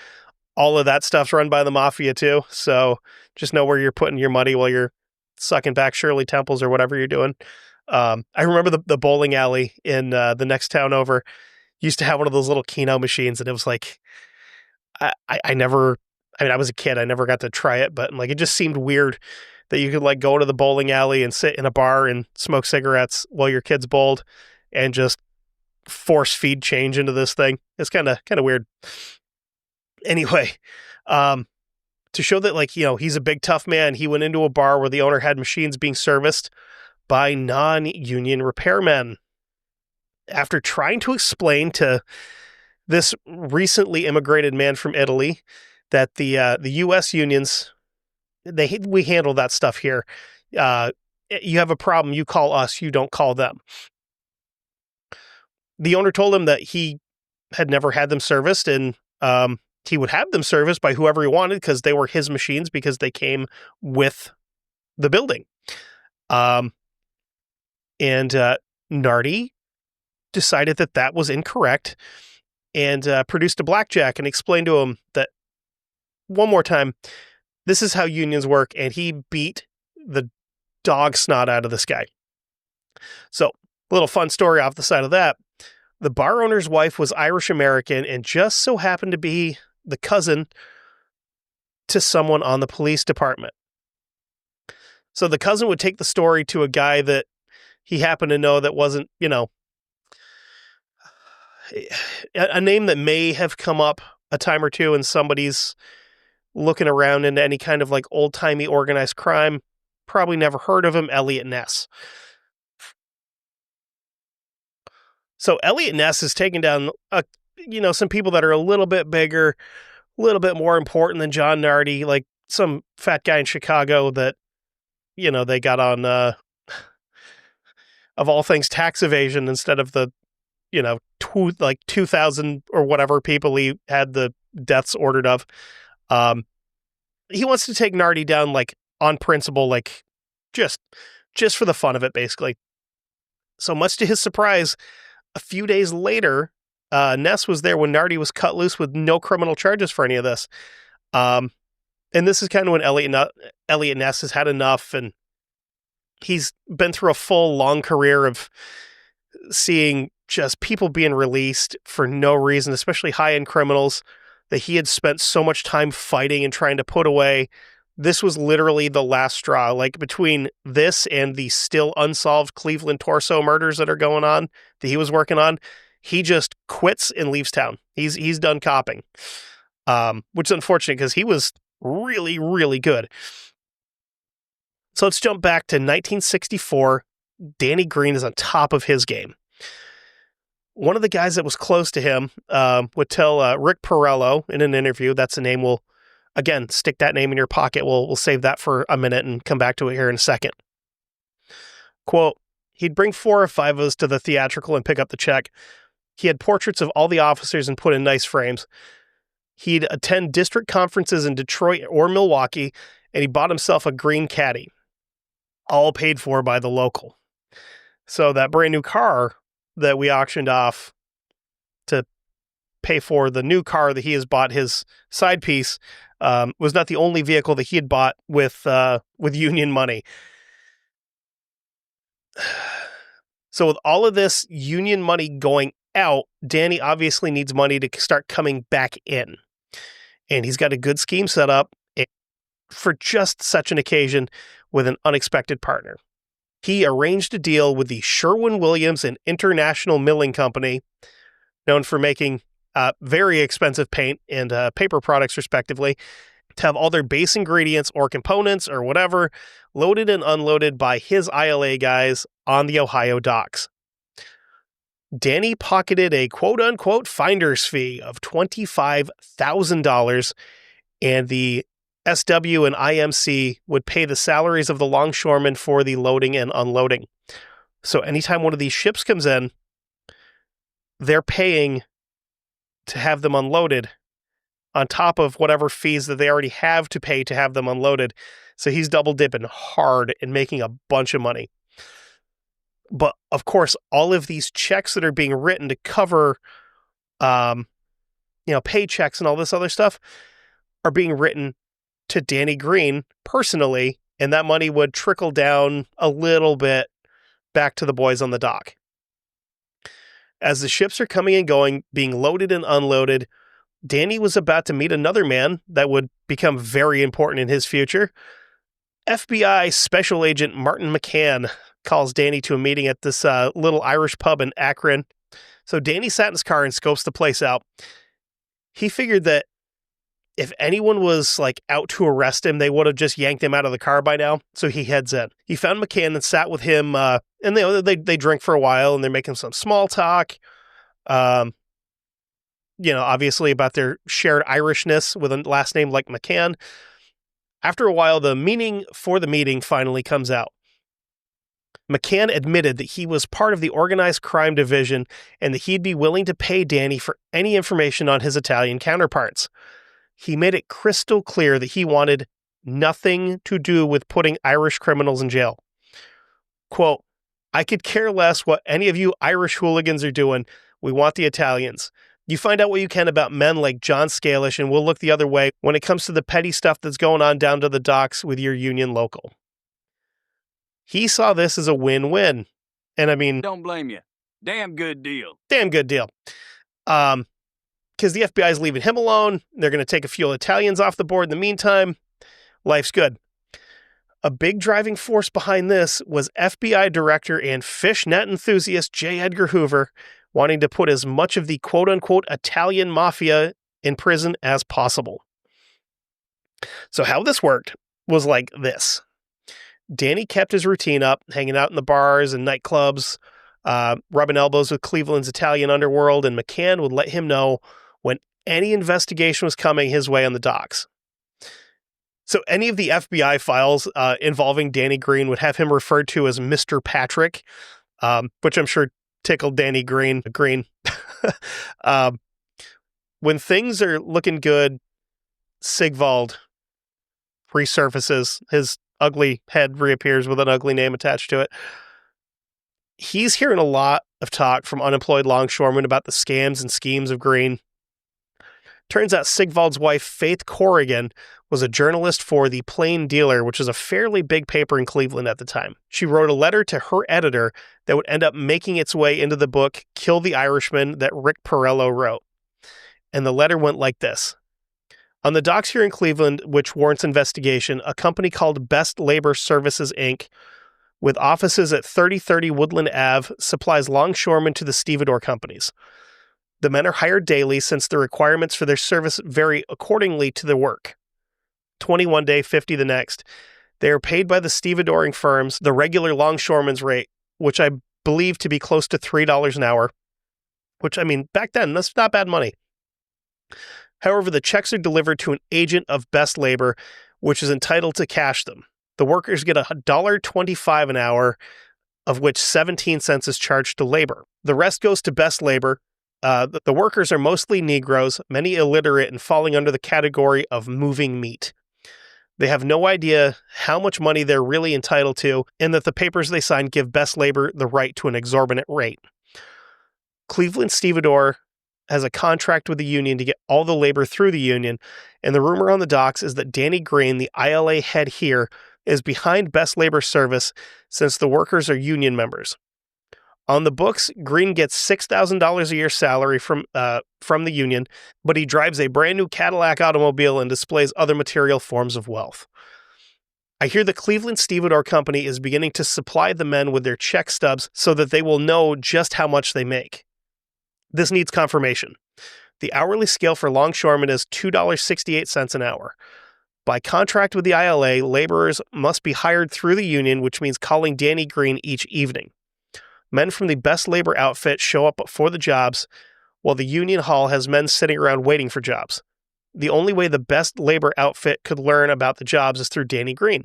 all of that stuff's run by the Mafia too. So just know where you're putting your money while you're sucking back Shirley Temples or whatever you're doing. I remember the bowling alley in the next town over used to have one of those little Keno machines, and it was like, I never, I mean, I was a kid, I never got to try it, but like, it just seemed weird that you could like go to the bowling alley and sit in a bar and smoke cigarettes while your kids bowled and just force feed change into this thing. It's kind of weird. Anyway, to show that, like, he's a big tough man, he went into a bar where the owner had machines being serviced by non-union repairmen. After trying to explain to this recently immigrated man from Italy that the U.S. unions, we handle that stuff here. You have a problem, you call us, you don't call them. The owner told him that he had never had them serviced, and he would have them serviced by whoever he wanted because they were his machines because they came with the building. And Nardi decided that was incorrect and produced a blackjack and explained to him that, one more time, this is how unions work, and he beat the dog snot out of this guy. So, a little fun story off the side of that. The bar owner's wife was Irish American and just so happened to be the cousin to someone on the police department. So the cousin would take the story to a guy that he happened to know that wasn't, a name that may have come up a time or two and somebody's looking around into any kind of like old-timey organized crime. Probably never heard of him, Elliot Ness. So Elliot Ness is taking down, some people that are a little bit bigger, a little bit more important than John Nardi, like some fat guy in Chicago that, they got on, of all things, tax evasion instead of the, 2,000 or whatever people he had the deaths ordered of. He wants to take Nardi down, like, on principle, like, just for the fun of it, basically. So much to his surprise, a few days later, Ness was there when Nardi was cut loose with no criminal charges for any of this. And this is kind of when Elliot Ness has had enough, and he's been through a full, long career of seeing just people being released for no reason, especially high-end criminals that he had spent so much time fighting and trying to put away. This was literally the last straw. Like, between this and the still unsolved Cleveland torso murders that are going on that he was working on, he just quits and leaves town. He's done copping, which is unfortunate because he was really, really good. So let's jump back to 1964. Danny Greene is on top of his game. One of the guys that was close to him would tell Rick Perello in an interview, that's a name we'll, again, stick that name in your pocket. We'll save that for a minute and come back to it here in a second. Quote, he'd bring 4 or 5 of us to the theatrical and pick up the check. He had portraits of all the officers and put in nice frames. He'd attend district conferences in Detroit or Milwaukee, and he bought himself a green caddy, all paid for by the local. So that brand new car that we auctioned off to pay for the new car that he has bought his side piece was not the only vehicle that he had bought with union money. So with all of this union money going out, Danny obviously needs money to start coming back in. And he's got a good scheme set up for just such an occasion with an unexpected partner. He arranged a deal with the Sherwin-Williams and International Milling Company, known for making very expensive paint and paper products, respectively, to have all their base ingredients or components or whatever loaded and unloaded by his ILA guys on the Ohio docks. Danny pocketed a quote-unquote finder's fee of $25,000, and the SW and IMC would pay the salaries of the longshoremen for the loading and unloading. So anytime one of these ships comes in, they're paying to have them unloaded on top of whatever fees that they already have to pay to have them unloaded. So he's double dipping hard and making a bunch of money. But of course, all of these checks that are being written to cover, paychecks and all this other stuff are being written to Danny Greene personally, and that money would trickle down a little bit back to the boys on the dock. As the ships are coming and going, being loaded and unloaded, Danny was about to meet another man that would become very important in his future. FBI Special Agent Martin McCann calls Danny to a meeting at this little Irish pub in Akron. So Danny sat in his car and scopes the place out. He figured that if anyone was like out to arrest him, they would have just yanked him out of the car by now. So he heads in. He found McCann and sat with him, and they drink for a while, and they're making some small talk. Obviously about their shared Irishness with a last name like McCann. After a while, the meaning for the meeting finally comes out. McCann admitted that he was part of the organized crime division and that he'd be willing to pay Danny for any information on his Italian counterparts. He made it crystal clear that he wanted nothing to do with putting Irish criminals in jail. Quote, "I could care less what any of you Irish hooligans are doing. We want the Italians. You find out what you can about men like John Scalish, and we'll look the other way when it comes to the petty stuff that's going on down to the docks with your union local." He saw this as a win-win. And I mean... Don't blame you. Damn good deal. Damn good deal. Because the FBI is leaving him alone. They're going to take a few Italians off the board in the meantime. Life's good. A big driving force behind this was FBI director and fishnet enthusiast J. Edgar Hoover, wanting to put as much of the quote-unquote Italian mafia in prison as possible. So how this worked was like this. Danny kept his routine up, hanging out in the bars and nightclubs, rubbing elbows with Cleveland's Italian underworld, and McCann would let him know when any investigation was coming his way on the docks. So any of the FBI files involving Danny Greene would have him referred to as Mr. Patrick, which I'm sure tickled Danny Greene. When things are looking good, Sigvald resurfaces. His ugly head reappears with an ugly name attached to it. He's hearing a lot of talk from unemployed longshoremen about the scams and schemes of Greene. Turns out Sigvald's wife, Faith Corrigan, was a journalist for The Plain Dealer, which was a fairly big paper in Cleveland at the time. She wrote a letter to her editor that would end up making its way into the book Kill the Irishman that Rick Perello wrote. And the letter went like this. On the docks here in Cleveland, which warrants investigation, a company called Best Labor Services, Inc., with offices at 3030 Woodland Ave, supplies longshoremen to the stevedore companies. The men are hired daily since the requirements for their service vary accordingly to their work. 21 day, 50 the next. They are paid by the stevedoring firms the regular longshoreman's rate, which I believe to be close to $3 an hour, which, I mean, back then, that's not bad money. However, the checks are delivered to an agent of Best Labor, which is entitled to cash them. The workers get $1.25 an hour, of which 17 cents is charged to labor. The rest goes to Best Labor. The workers are mostly Negroes, many illiterate and falling under the category of moving meat. They have no idea how much money they're really entitled to, and that the papers they sign give Best Labor the right to an exorbitant rate. Cleveland Stevedore has a contract with the union to get all the labor through the union, and the rumor on the docks is that Danny Greene, the ILA head here, is behind Best Labor Service since the workers are union members. On the books, Greene gets $6,000 a year salary from the union, but he drives a brand new Cadillac automobile and displays other material forms of wealth. I hear the Cleveland Stevedore Company is beginning to supply the men with their check stubs so that they will know just how much they make. This needs confirmation. The hourly scale for longshoremen is $2.68 an hour. By contract with the ILA, laborers must be hired through the union, which means calling Danny Greene each evening. Men from the Best Labor outfit show up for the jobs, while the union hall has men sitting around waiting for jobs. The only way the Best Labor outfit could learn about the jobs is through Danny Greene.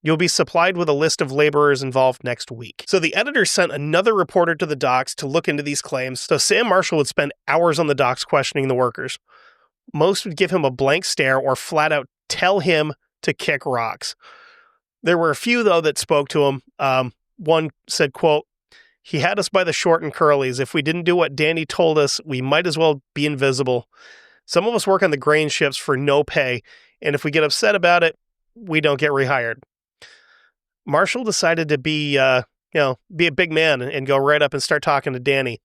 You'll be supplied with a list of laborers involved next week. So the editor sent another reporter to the docks to look into these claims, so Sam Marshall would spend hours on the docks questioning the workers. Most would give him a blank stare or flat out tell him to kick rocks. There were a few, though, that spoke to him. One said, quote, "He had us by the short and curlies. If we didn't do what Danny told us, we might as well be invisible. Some of us work on the grain ships for no pay, and if we get upset about it, we don't get rehired." Marshall decided to be, be a big man and go right up and start talking to Danny.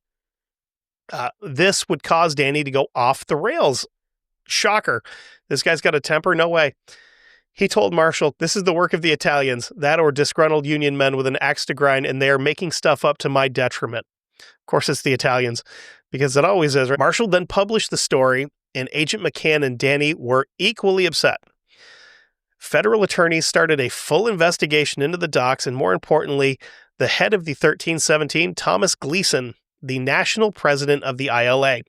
This would cause Danny to go off the rails. Shocker. This guy's got a temper? No way. He told Marshall, "This is the work of the Italians, that or disgruntled union men with an axe to grind, and they are making stuff up to my detriment." Of course, it's the Italians, because it always is, right? Marshall then published the story, and Agent McCann and Danny were equally upset. Federal attorneys started a full investigation into the docks, and more importantly, the head of the 1317, Thomas Gleason, the national president of the ILA.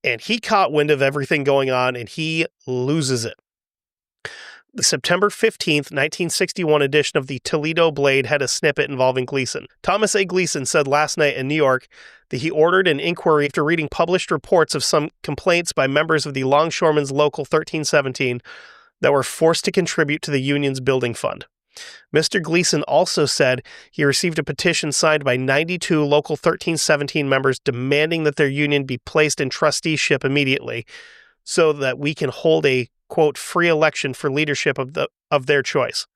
And he caught wind of everything going on, and he loses it. The September 15th, 1961 edition of the Toledo Blade had a snippet involving Gleason. Thomas A. Gleason said last night in New York that he ordered an inquiry after reading published reports of some complaints by members of the Longshoremen's Local 1317 that were forced to contribute to the union's building fund. Mr. Gleason also said he received a petition signed by 92 Local 1317 members demanding that their union be placed in trusteeship immediately so that we can hold a, quote, free election for leadership of their choice.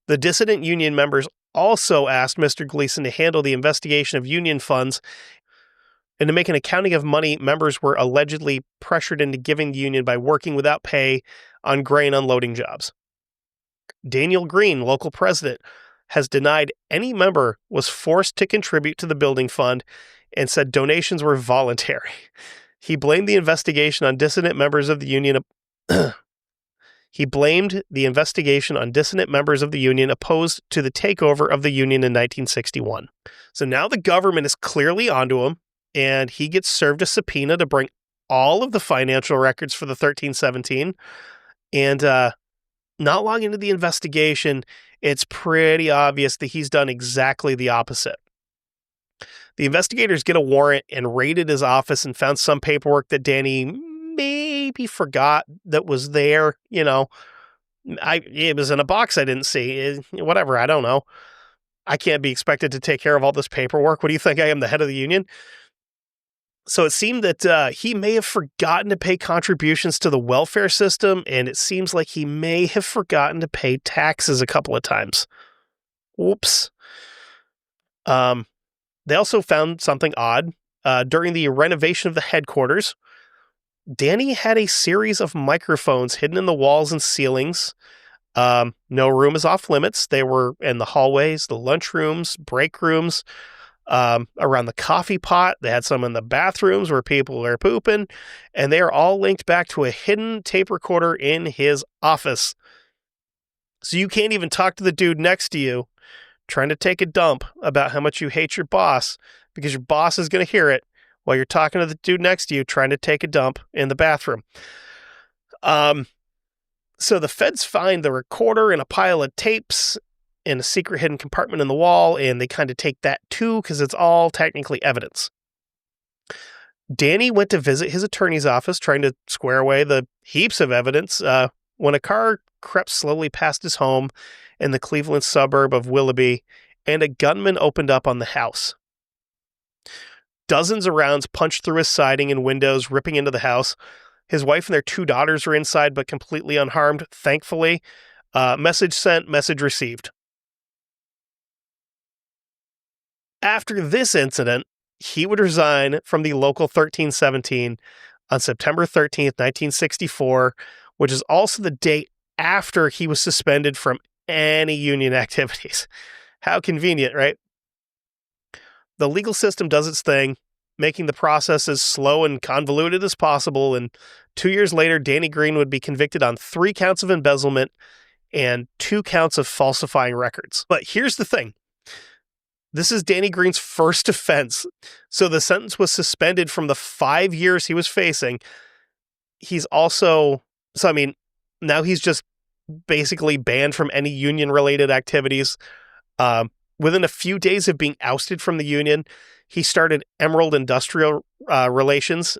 The dissident union members also asked Mr. Gleason to handle the investigation of union funds and to make an accounting of money members were allegedly pressured into giving the union by working without pay on grain unloading jobs. Danny Greene, local president, has denied any member was forced to contribute to the building fund and said donations were voluntary. He blamed the investigation on dissident members of the union. He blamed the investigation on dissident members of the union opposed to the takeover of the union in 1961. So now the government is clearly onto him, and he gets served a subpoena to bring all of the financial records for the 1317. And not long into the investigation, it's pretty obvious that he's done exactly the opposite. The investigators get a warrant and raided his office and found some paperwork that Danny maybe forgot that was there. It was in a box I didn't see. Whatever, I don't know. I can't be expected to take care of all this paperwork. What do you think? I am the head of the union? So it seemed that he may have forgotten to pay contributions to the welfare system, and it seems like he may have forgotten to pay taxes a couple of times. Whoops. They also found something odd. During the renovation of the headquarters, Danny had a series of microphones hidden in the walls and ceilings. No room is off limits. They were in the hallways, the lunchrooms, break rooms, around the coffee pot. They had some in the bathrooms where people were pooping, and they are all linked back to a hidden tape recorder in his office. So you can't even talk to the dude next to you trying to take a dump about how much you hate your boss, because your boss is going to hear it while you're talking to the dude next to you trying to take a dump in the bathroom. So the feds find the recorder in a pile of tapes in a secret hidden compartment in the wall, and they kind of take that too because it's all technically evidence. Danny went to visit his attorney's office trying to square away the heaps of evidence when a car crept slowly past his home in the Cleveland suburb of Willoughby, and a gunman opened up on the house. Dozens of rounds punched through his siding and windows, ripping into the house. His wife and their 2 daughters were inside, but completely unharmed, thankfully. Message sent, message received. After this incident, he would resign from the local 1317 on September 13th, 1964, which is also the date after he was suspended from any union activities. How convenient, right? The legal system does its thing, making the process as slow and convoluted as possible, and 2 years later, Danny Greene would be convicted on 3 counts of embezzlement and 2 counts of falsifying records. But here's the thing. This is Danny Greene's first offense, so the sentence was suspended from the 5 years he was facing. He's also, now he's just basically banned from any union-related activities. Within a few days of being ousted from the union, he started Emerald Industrial Relations.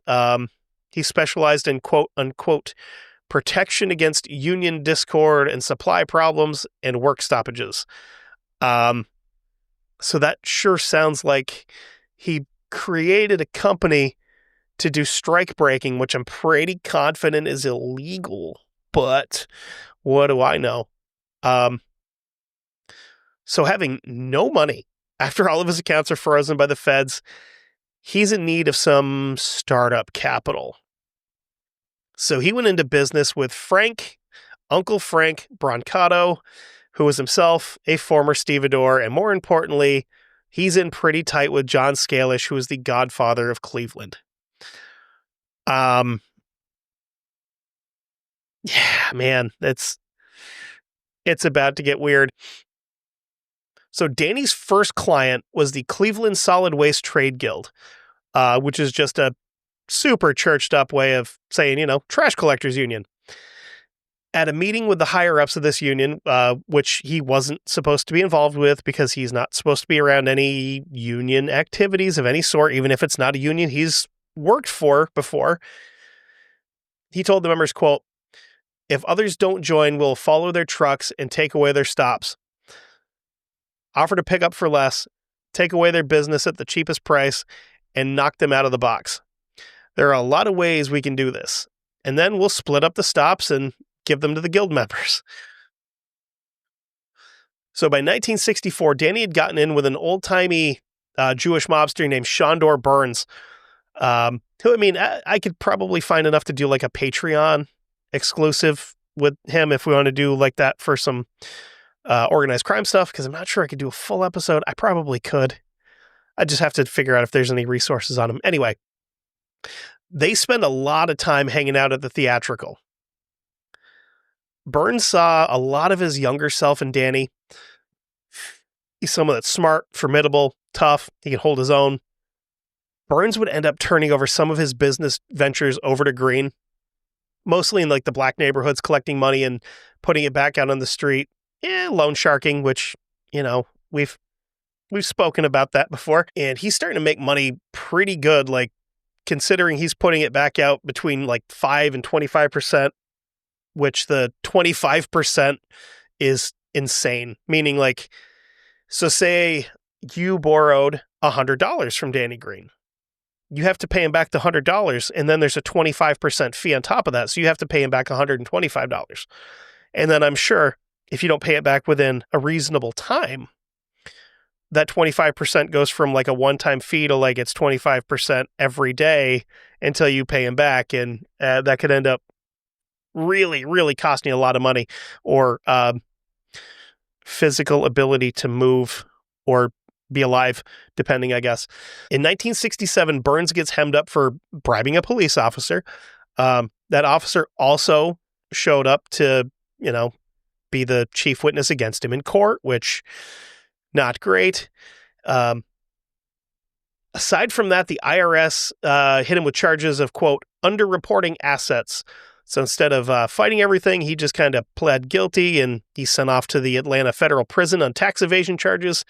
He specialized in quote-unquote protection against union discord and supply problems and work stoppages. So that sure sounds like he created a company to do strike breaking, which I'm pretty confident is illegal. But what do I know? So having no money after all of his accounts are frozen by the feds, he's in need of some startup capital. So he went into business with Uncle Frank Brancato, who was himself a former stevedore, and more importantly, he's in pretty tight with John Scalish, who is the godfather of Cleveland. Yeah, man, it's about to get weird. So Danny's first client was the Cleveland Solid Waste Trade Guild, which is just a super churched up way of saying, trash collectors union. At a meeting with the higher-ups of this union, which he wasn't supposed to be involved with because he's not supposed to be around any union activities of any sort, even if it's not a union he's worked for before, he told the members, quote, "If others don't join, we'll follow their trucks and take away their stops. Offer to pick up for less, take away their business at the cheapest price, and knock them out of the box. There are a lot of ways we can do this, and then we'll split up the stops and give them to the guild members." So by 1964, Danny had gotten in with an old-timey Jewish mobster named Shondor Burns, who, I could probably find enough to do like a Patreon exclusive with him if we want to do like that for some organized crime stuff, because I'm not sure I could do a full episode. I probably could. I just have to figure out if there's any resources on him. Anyway, they spend a lot of time hanging out at the theatrical. Burns saw a lot of his younger self in Danny. He's someone that's smart, formidable, tough. He can hold his own. Burns would end up turning over some of his business ventures over to Greene, mostly in like the black neighborhoods, collecting money and putting it back out on the street. Loan sharking, which, we've spoken about that before. And he's starting to make money pretty good, like considering he's putting it back out between like 5 and 25%, which the 25% is insane. Meaning like, so say you borrowed $100 from Danny Greene. You have to pay him back the $100, and then there's a 25% fee on top of that. So you have to pay him back $125. And then I'm sure if you don't pay it back within a reasonable time, that 25% goes from like a one-time fee to like it's 25% every day until you pay him back. And that could end up really, really costing you a lot of money or physical ability to move or be alive, depending, I guess. In 1967, Burns gets hemmed up for bribing a police officer. That officer also showed up to, be the chief witness against him in court, which not great. Aside from that, the IRS hit him with charges of, quote, underreporting assets. So instead of fighting everything, he just kind of pled guilty and he's sent off to the Atlanta federal prison on tax evasion charges.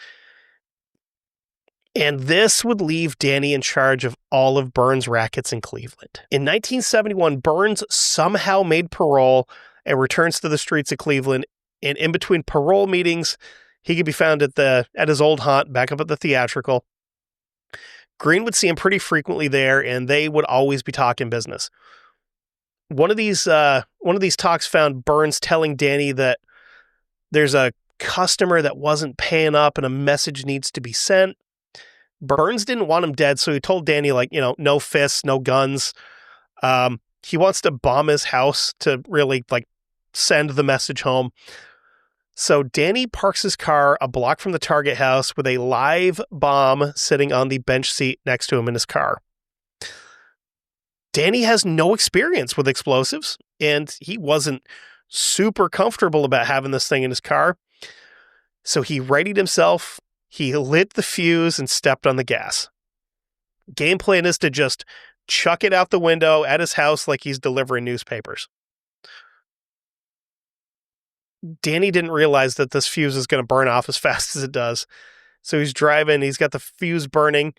And this would leave Danny in charge of all of Burns' rackets in Cleveland. In 1971, Burns somehow made parole and returns to the streets of Cleveland. And in between parole meetings, he could be found at his old haunt back up at the theatrical. Greene would see him pretty frequently there, and they would always be talking business. One of these talks found Burns telling Danny that there's a customer that wasn't paying up and a message needs to be sent. Burns didn't want him dead, so he told Danny, like, no fists, no guns. He wants to bomb his house to really, like, send the message home. So Danny parks his car a block from the target house with a live bomb sitting on the bench seat next to him in his car. Danny has no experience with explosives, and he wasn't super comfortable about having this thing in his car. So he readied himself, he lit the fuse, and stepped on the gas. Game plan is to just chuck it out the window at his house like he's delivering newspapers. Danny didn't realize that this fuse is going to burn off as fast as it does. So he's driving, he's got the fuse burning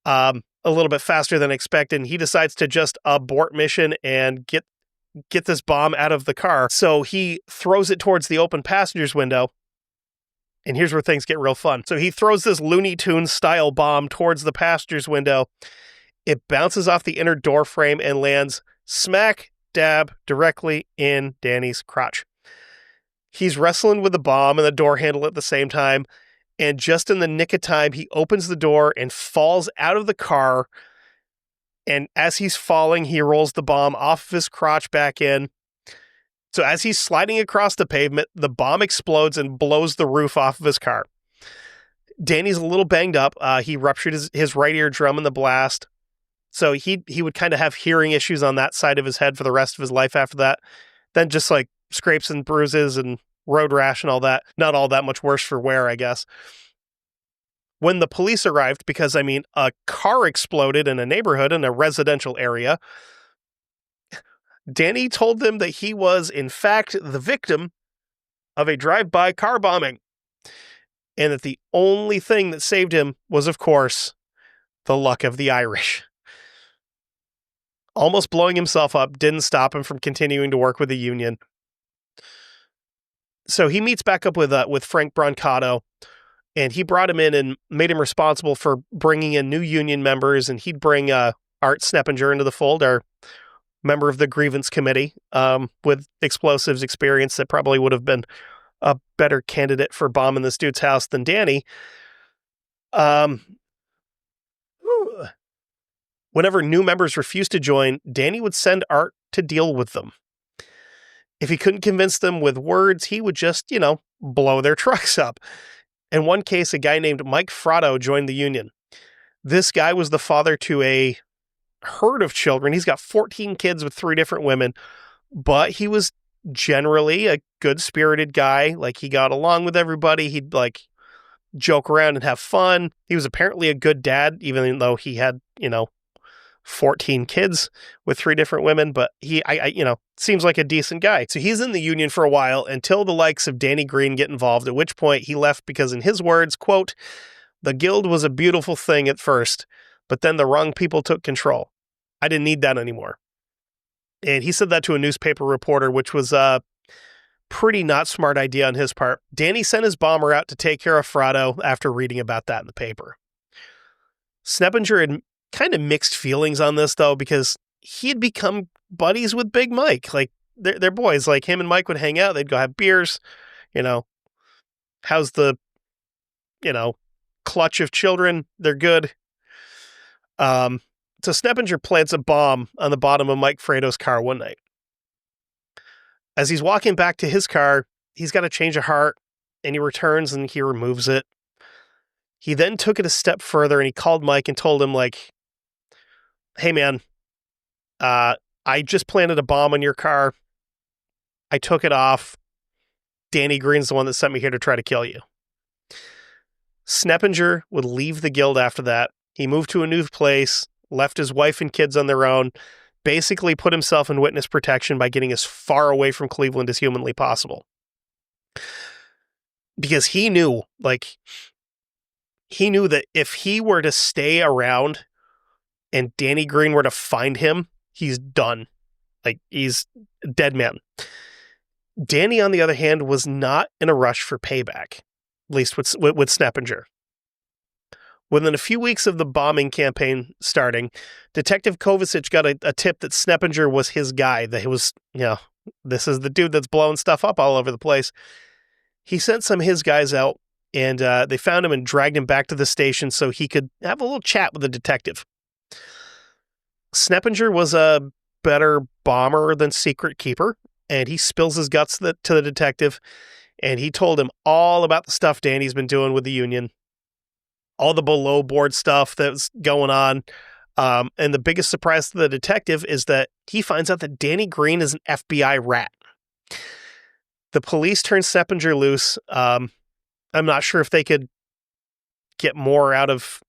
a little bit faster than expected, and he decides to just abort mission and get this bomb out of the car. So he throws it towards the open passenger's window, and here's where things get real fun. So he throws this Looney Tunes style bomb towards the passenger's window. It bounces off the inner door frame and lands smack dab directly in Danny's crotch. He's wrestling with the bomb and the door handle at the same time. And just in the nick of time, he opens the door and falls out of the car. And as he's falling, he rolls the bomb off of his crotch back in. So as he's sliding across the pavement, the bomb explodes and blows the roof off of his car. Danny's a little banged up. He ruptured his right eardrum in the blast. So he would kind of have hearing issues on that side of his head for the rest of his life after that. Then just like scrapes and bruises and road rash and all that. Not all that much worse for wear, I guess. When the police arrived, because, I mean, a car exploded in a neighborhood in a residential area, Danny told them that he was, in fact, the victim of a drive-by car bombing. And that the only thing that saved him was, of course, the luck of the Irish. Almost blowing himself up didn't stop him from continuing to work with the union. So he meets back up with Frank Brancato, and he brought him in and made him responsible for bringing in new union members, and he'd bring Art Sneppinger into the fold, our member of the grievance committee, with explosives experience that probably would have been a better candidate for bombing this dude's house than Danny. Whenever new members refused to join, Danny would send Art to deal with them. If he couldn't convince them with words, he would just, blow their trucks up. In one case, a guy named Mike Fratto joined the union. This guy was the father to a herd of children. He's got 14 kids with 3 different women, but he was generally a good-spirited guy. Like, he got along with everybody. He'd, joke around and have fun. He was apparently a good dad, even though he had, 14 kids with 3 different women, but he seems like a decent guy. So he's in the union for a while until the likes of Danny Greene get involved, at which point he left because, in his words, quote, "The guild was a beautiful thing at first, but then the wrong people took control. I didn't need that anymore." And he said that to a newspaper reporter, which was a pretty not smart idea on his part. Danny sent his bomber out to take care of Fratto after reading about that in the paper. Sneppinger had kind of mixed feelings on this, though, because he had become buddies with Big Mike. Like, they're boys. Like, him and Mike would hang out. They'd go have beers. How's the, clutch of children? They're good. So Sneppinger plants a bomb on the bottom of Mike Fratto's car one night. As he's walking back to his car, he's got a change of heart, and he returns and he removes it. He then took it a step further and he called Mike and told him, "Hey man, I just planted a bomb on your car. I took it off. Danny Greene's the one that sent me here to try to kill you." Sneppinger would leave the guild after that. He moved to a new place, left his wife and kids on their own, basically put himself in witness protection by getting as far away from Cleveland as humanly possible. Because he knew that if he were to stay around and Danny Greene were to find him, he's done. He's a dead man. Danny, on the other hand, was not in a rush for payback, at least with Sneppinger. Within a few weeks of the bombing campaign starting, Detective Kovacic got a tip that Sneppinger was his guy, that he was, this is the dude that's blowing stuff up all over the place. He sent some of his guys out, and they found him and dragged him back to the station so he could have a little chat with the detective. Sneppinger was a better bomber than secret keeper, and he spills his guts to the detective, and he told him all about the stuff Danny's been doing with the union, all the below board stuff that's going on. And the biggest surprise to the detective is that he finds out that Danny Greene is an FBI rat. The police turned Sneppinger loose. I'm not sure if they could get more out of,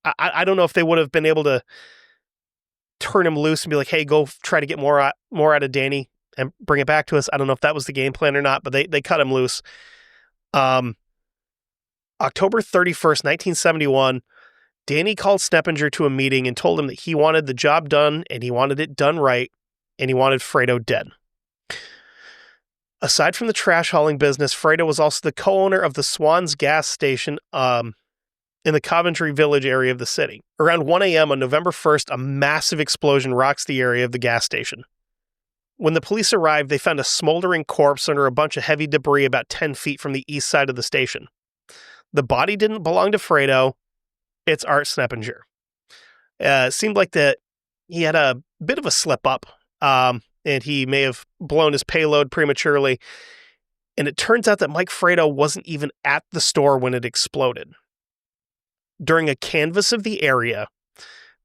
I don't know if they would have been able to turn him loose and be like, "Hey, go try to get more out of Danny and bring it back to us." I don't know if that was the game plan or not, but they cut him loose. October 31st, 1971, Danny called Sneppinger to a meeting and told him that he wanted the job done and he wanted it done right, and he wanted Fratto dead. Aside from the trash hauling business, Fratto was also the co-owner of the Swans gas station in the Coventry Village area of the city. Around 1 a.m. on November 1st, a massive explosion rocks the area of the gas station. When the police arrived, they found a smoldering corpse under a bunch of heavy debris about 10 feet from the east side of the station. The body didn't belong to Fredo. It's Art Sneppinger. It seemed like that he had a bit of a slip up, and he may have blown his payload prematurely. And it turns out that Mike Fredo wasn't even at the store when it exploded. During a canvass of the area,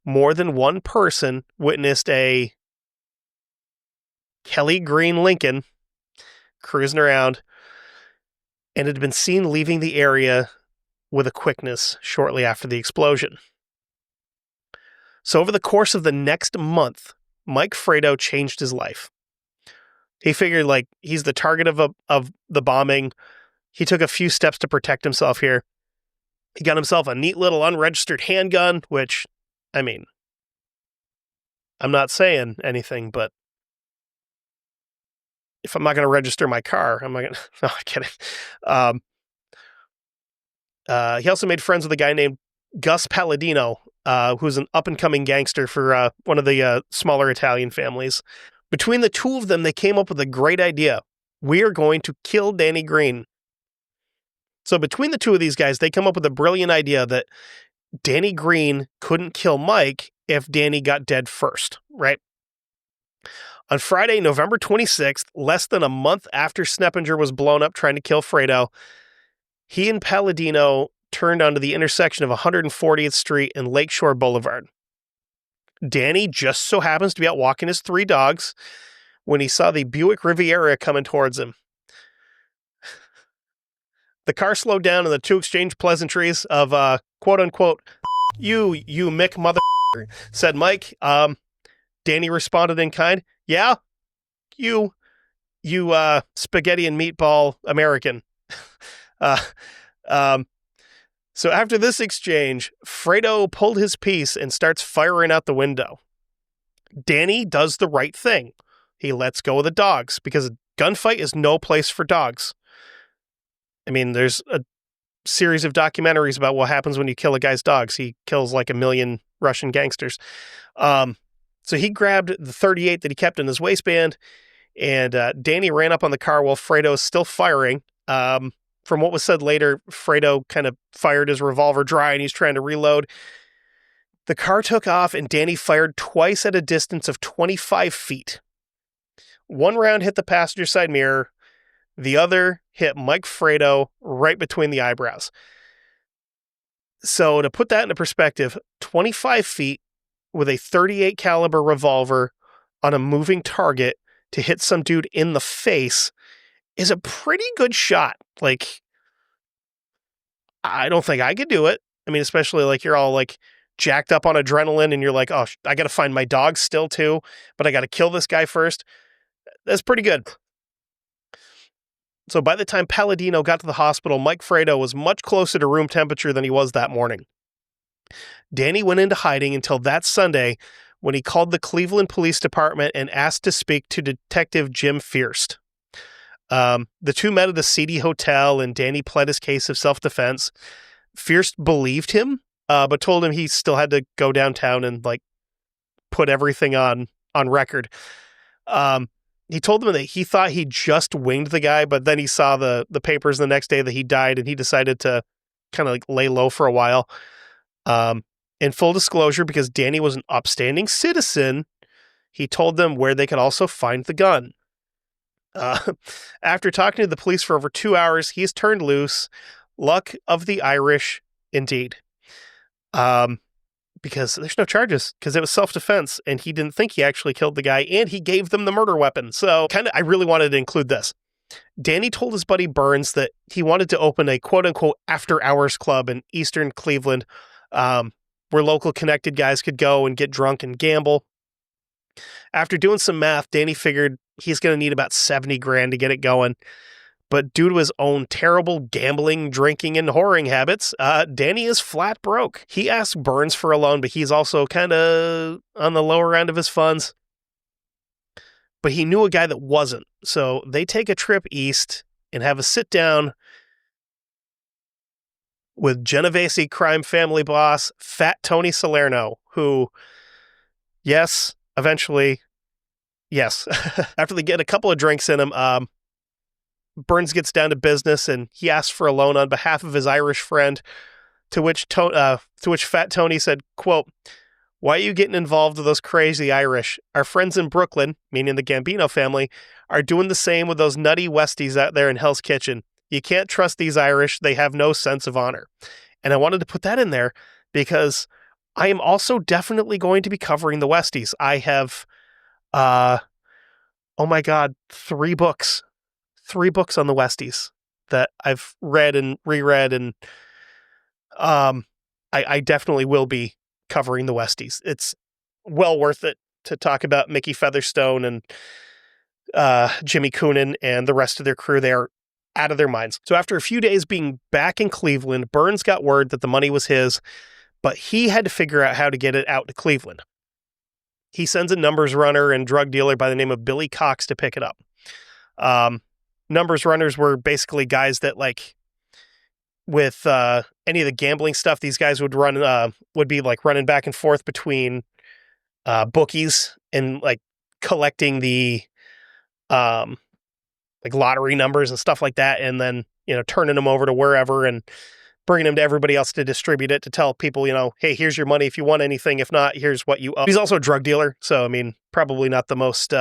more than one person witnessed a Kelly Green Lincoln cruising around and had been seen leaving the area with a quickness shortly after the explosion. So over the course of the next month, Mike Fredo changed his life. He figured, like, he's the target of the bombing. He took a few steps to protect himself here. He got himself a neat little unregistered handgun, which, I mean, I'm not saying anything, but if I'm not going to register my car, I'm not going to... No, I'm kidding. He also made friends with a guy named Gus Palladino, who's an up-and-coming gangster for one of the smaller Italian families. Between the two of them, they came up with a great idea. We are going to kill Danny Greene. So between the two of these guys, they come up with a brilliant idea that Danny Greene couldn't kill Mike if Danny got dead first, right? On Friday, November 26th, less than a month after Sneppinger was blown up trying to kill Fredo, he and Palladino turned onto the intersection of 140th Street and Lakeshore Boulevard. Danny just so happens to be out walking his 3 dogs when he saw the Buick Riviera coming towards him. The car slowed down and the two exchanged pleasantries of, quote-unquote, you Mick mother***, said Mike. Danny responded in kind, yeah, you spaghetti and meatball American. So after this exchange, Fredo pulled his piece and starts firing out the window. Danny does the right thing. He lets go of the dogs because a gunfight is no place for dogs. I mean, there's a series of documentaries about what happens when you kill a guy's dogs. He kills like 1 million Russian gangsters. So he grabbed the .38 that he kept in his waistband, and Danny ran up on the car while Fredo is still firing. From what was said later, Fredo kind of fired his revolver dry and he's trying to reload. The car took off and Danny fired twice at a distance of 25 feet. One round hit the passenger side mirror. The other hit Mike Fredo right between the eyebrows. So to put that into perspective, 25 feet with a .38 caliber revolver on a moving target to hit some dude in the face is a pretty good shot. Like, I don't think I could do it. I mean, especially like you're all like jacked up on adrenaline and you're like, oh, I got to find my dog still too, but I got to kill this guy first. That's pretty good. So by the time Palladino got to the hospital, Mike Fredo was much closer to room temperature than he was that morning. Danny went into hiding until that Sunday when he called the Cleveland Police Department and asked to speak to Detective Jim Fierst. The two met at a seedy hotel and Danny pled his case of self-defense. Fierst believed him, but told him he still had to go downtown and like put everything on record. He told them that he thought he just winged the guy, but then he saw the papers the next day that he died and he decided to kind of like lay low for a while. In full disclosure, because Danny was an upstanding citizen, he told them where they could also find the gun. After talking to the police for over 2 hours, he's turned loose. Luck of the Irish, indeed. Because there's no charges, because it was self-defense, and he didn't think he actually killed the guy, and he gave them the murder weapon. So I really wanted to include this. Danny told his buddy Burns that he wanted to open a quote-unquote after-hours club in eastern Cleveland, where local connected guys could go and get drunk and gamble. After doing some math, Danny figured he's going to need about $70,000 to get it going. But due to his own terrible gambling, drinking, and whoring habits, Danny is flat broke. He asked Burns for a loan, but he's also kind of on the lower end of his funds. But he knew a guy that wasn't. So they take a trip east and have a sit down with Genovese crime family boss, Fat Tony Salerno, who, yes, eventually Yes. After they get a couple of drinks in him, Burns gets down to business and he asks for a loan on behalf of his Irish friend, to which Fat Tony said, quote, "Why are you getting involved with those crazy Irish? Our friends in Brooklyn," meaning the Gambino family, "are doing the same with those nutty Westies out there in Hell's Kitchen. You can't trust these Irish. They have no sense of honor." And I wanted to put that in there because I am also definitely going to be covering the Westies. I have, oh my God, 3 books on the Westies that I've read and reread, and I definitely will be covering the Westies. It's well worth it to talk about Mickey Featherstone and Jimmy Coonan and the rest of their crew. They are out of their minds. So after a few days being back in Cleveland, Burns got word that the money was his, but he had to figure out how to get it out to Cleveland. He sends a numbers runner and drug dealer by the name of Billy Cox to pick it up. Numbers runners were basically guys that, like, with any of the gambling stuff, these guys would be like running back and forth between bookies and like collecting the like lottery numbers and stuff like that, and then, turning them over to wherever and bringing them to everybody else to distribute it, to tell people, hey, here's your money if you want anything. If not, here's what you owe. He's also a drug dealer, so I mean, probably not the most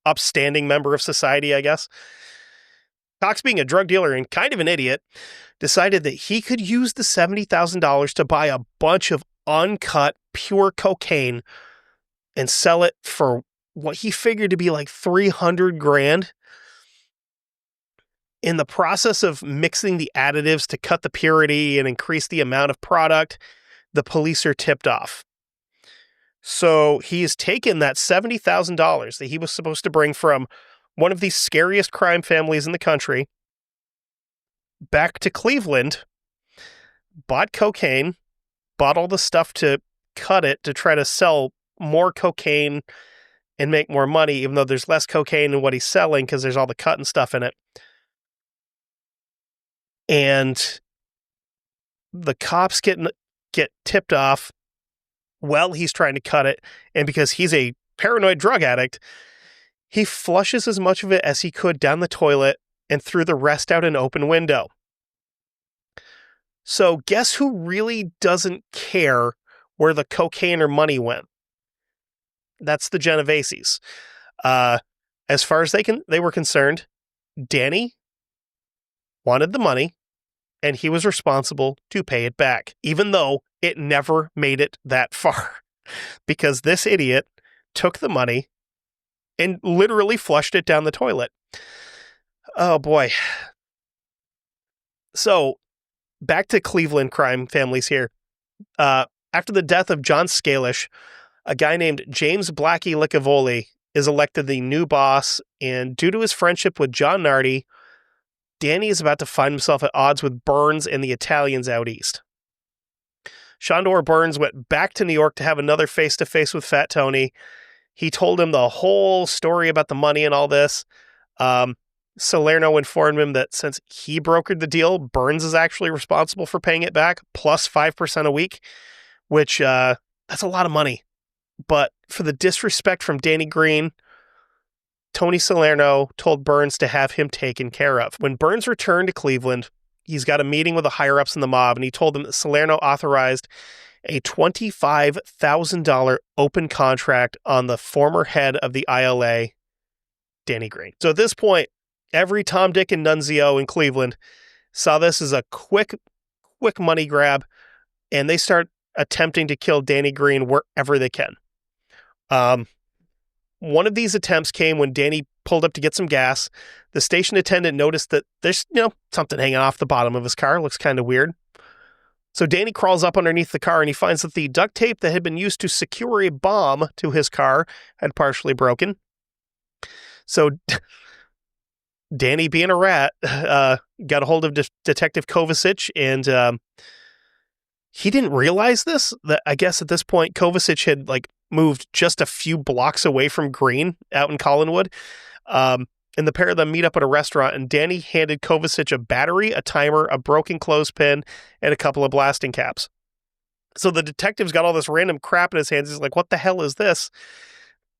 upstanding member of society, I guess. Cox, being a drug dealer and kind of an idiot, decided that he could use the $70,000 to buy a bunch of uncut, pure cocaine and sell it for what he figured to be like $300,000. In the process of mixing the additives to cut the purity and increase the amount of product, the police are tipped off. So he's taken that $70,000 that he was supposed to bring from one of the scariest crime families in the country back to Cleveland, bought cocaine, bought all the stuff to cut it to try to sell more cocaine and make more money, even though there's less cocaine in what he's selling because there's all the cut and stuff in it. And the cops get tipped off while he's trying to cut it. And because he's a paranoid drug addict, he flushes as much of it as he could down the toilet and threw the rest out an open window. So guess who really doesn't care where the cocaine or money went? That's the Genoveses. As far as they were concerned, Danny wanted the money, and he was responsible to pay it back, even though it never made it that far, because this idiot took the money and literally flushed it down the toilet. Oh, boy. So, back to Cleveland crime families here. After the death of John Scalish, a guy named James Blackie Licavoli is elected the new boss, and due to his friendship with John Nardi, Danny is about to find himself at odds with Burns and the Italians out east. Shondor Burns went back to New York to have another face-to-face with Fat Tony. He told him the whole story about the money and all this. Salerno informed him that since he brokered the deal, Burns is actually responsible for paying it back, plus 5% a week, which that's a lot of money. But for the disrespect from Danny Greene, Tony Salerno told Burns to have him taken care of. When Burns returned to Cleveland, he's got a meeting with the higher-ups in the mob, and he told them that Salerno authorized a $25,000 open contract on the former head of the ILA, Danny Greene. So at this point, every Tom, Dick, and Nunzio in Cleveland saw this as a quick money grab, and they start attempting to kill Danny Greene wherever they can. One of these attempts came when Danny pulled up to get some gas. The station attendant noticed that there's, something hanging off the bottom of his car. Looks kind of weird. So Danny crawls up underneath the car and he finds that the duct tape that had been used to secure a bomb to his car had partially broken. So Danny, being a rat, got a hold of Detective Kovacic, and he didn't realize this. That I guess at this point, Kovacic had moved just a few blocks away from Greene out in Collinwood. And the pair of them meet up at a restaurant, and Danny handed Kovacic a battery, a timer, a broken clothespin, and a couple of blasting caps. So the detective's got all this random crap in his hands. He's like, what the hell is this?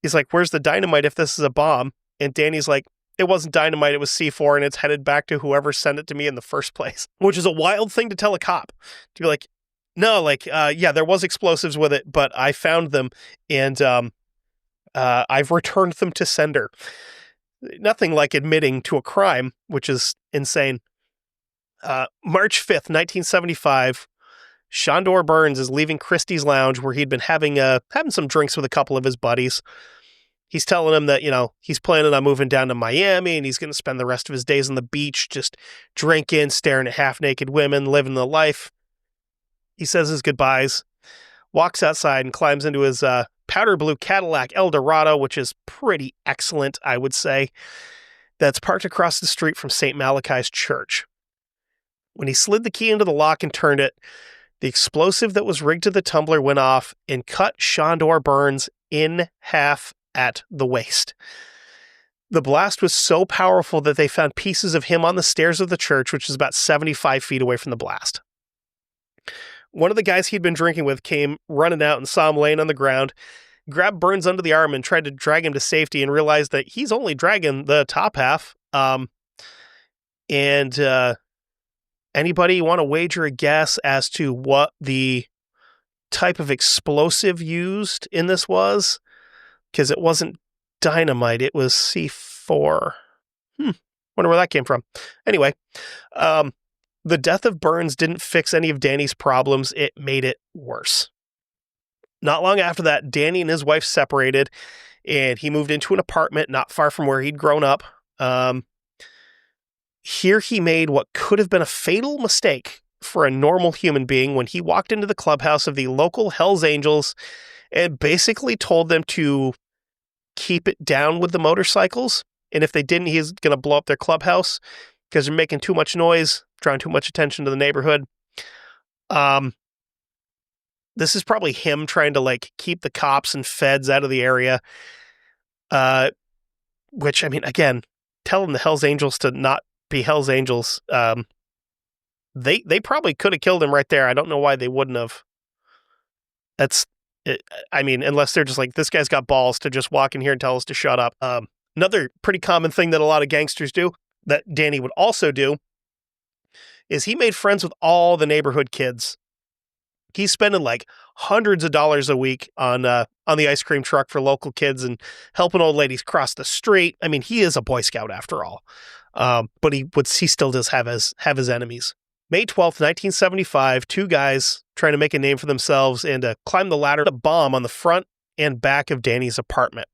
He's like, where's the dynamite if this is a bomb? And Danny's like, it wasn't dynamite, it was C4, and it's headed back to whoever sent it to me in the first place. Which is a wild thing to tell a cop. To be like, no, like, yeah, there was explosives with it, but I found them, and I've returned them to sender. Nothing like admitting to a crime, which is insane. March 5th, 1975, Shondor Burns is leaving Christie's Lounge where he'd been having some drinks with a couple of his buddies. He's telling him that, he's planning on moving down to Miami and he's going to spend the rest of his days on the beach just drinking, staring at half-naked women, living the life. He says his goodbyes, walks outside and climbs into his powder blue Cadillac Eldorado, which is pretty excellent, I would say, that's parked across the street from St. Malachi's Church. When he slid the key into the lock and turned it, the explosive that was rigged to the tumbler went off and cut Shondor Burns in half at the waist. The blast was so powerful that they found pieces of him on the stairs of the church, which is about 75 feet away from the blast. One of the guys he'd been drinking with came running out and saw him laying on the ground, grabbed Burns under the arm and tried to drag him to safety and realized that he's only dragging the top half. Anybody want to wager a guess as to what the type of explosive used in this was? Because it wasn't dynamite, it was C4. Wonder where that came from. Anyway, the death of Burns didn't fix any of Danny's problems, it made it worse. Not long after that, Danny and his wife separated, and he moved into an apartment not far from where he'd grown up. Here he made what could have been a fatal mistake for a normal human being when he walked into the clubhouse of the local Hells Angels and basically told them to keep it down with the motorcycles. And if they didn't, he's going to blow up their clubhouse because they're making too much noise, drawing too much attention to the neighborhood. This is probably him trying to keep the cops and feds out of the area. Which, I mean, again, telling the Hells Angels to not be Hells Angels, they probably could have killed him right there. I don't know why they wouldn't have. Unless they're just like, this guy's got balls to just walk in here and tell us to shut up. Another pretty common thing that a lot of gangsters do, that Danny would also do, is he made friends with all the neighborhood kids. He's spending hundreds of dollars a week on the ice cream truck for local kids and helping old ladies cross the street. I mean, he is a Boy Scout after all. But he still does have his enemies. May 12th, 1975, two guys trying to make a name for themselves and climb the ladder to bomb on the front and back of Danny's apartment.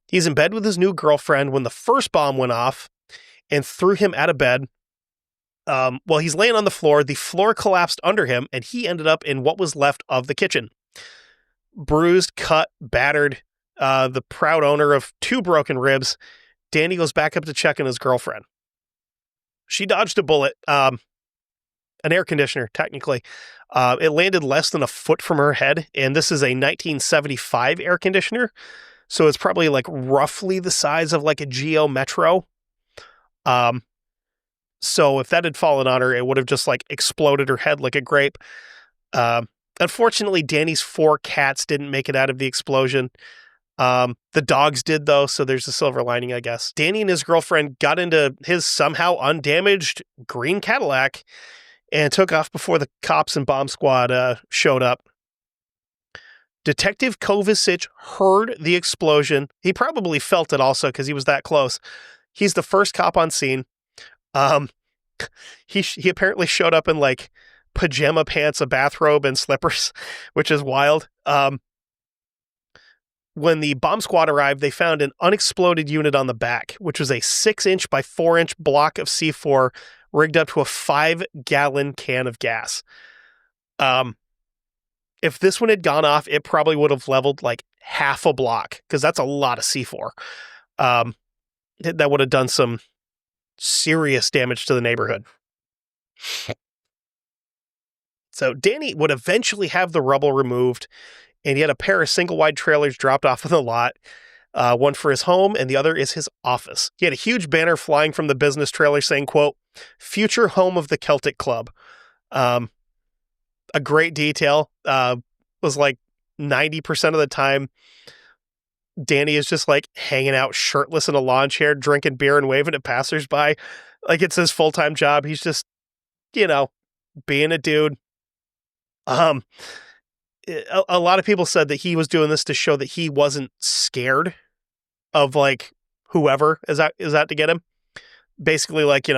He's in bed with his new girlfriend when the first bomb went off and threw him out of bed. While he's laying on the floor collapsed under him and he ended up in what was left of the kitchen. Bruised, cut, battered, the proud owner of 2 broken ribs, Danny goes back up to check on his girlfriend. She dodged a bullet, an air conditioner, technically. It landed less than a foot from her head, and this is a 1975 air conditioner, so it's probably roughly the size of a Geo Metro. So if that had fallen on her, it would have just exploded her head like a grape. Unfortunately, Danny's 4 cats didn't make it out of the explosion. The dogs did, though, so there's a silver lining, I guess. Danny and his girlfriend got into his somehow undamaged green Cadillac and took off before the cops and bomb squad showed up. Detective Kovacic heard the explosion. He probably felt it also because he was that close. He's the first cop on scene. He apparently showed up in pajama pants, a bathrobe, and slippers, which is wild. When the bomb squad arrived, they found an unexploded unit on the back, which was a 6-inch by 4-inch block of C4 rigged up to a 5-gallon can of gas. If this one had gone off, it probably would have leveled half a block, because that's a lot of C4. That would have done some serious damage to the neighborhood. So Danny would eventually have the rubble removed, and he had a pair of single-wide trailers dropped off in the lot, one for his home, and the other is his office. He had a huge banner flying from the business trailer saying, quote, "Future home of the Celtic Club." A great detail. Was 90% of the time, Danny is just like hanging out shirtless in a lawn chair, drinking beer and waving at passersby. Like it's his full-time job. He's just, being a dude. A lot of people said that he was doing this to show that he wasn't scared of like whoever is out to get him. Basically, like,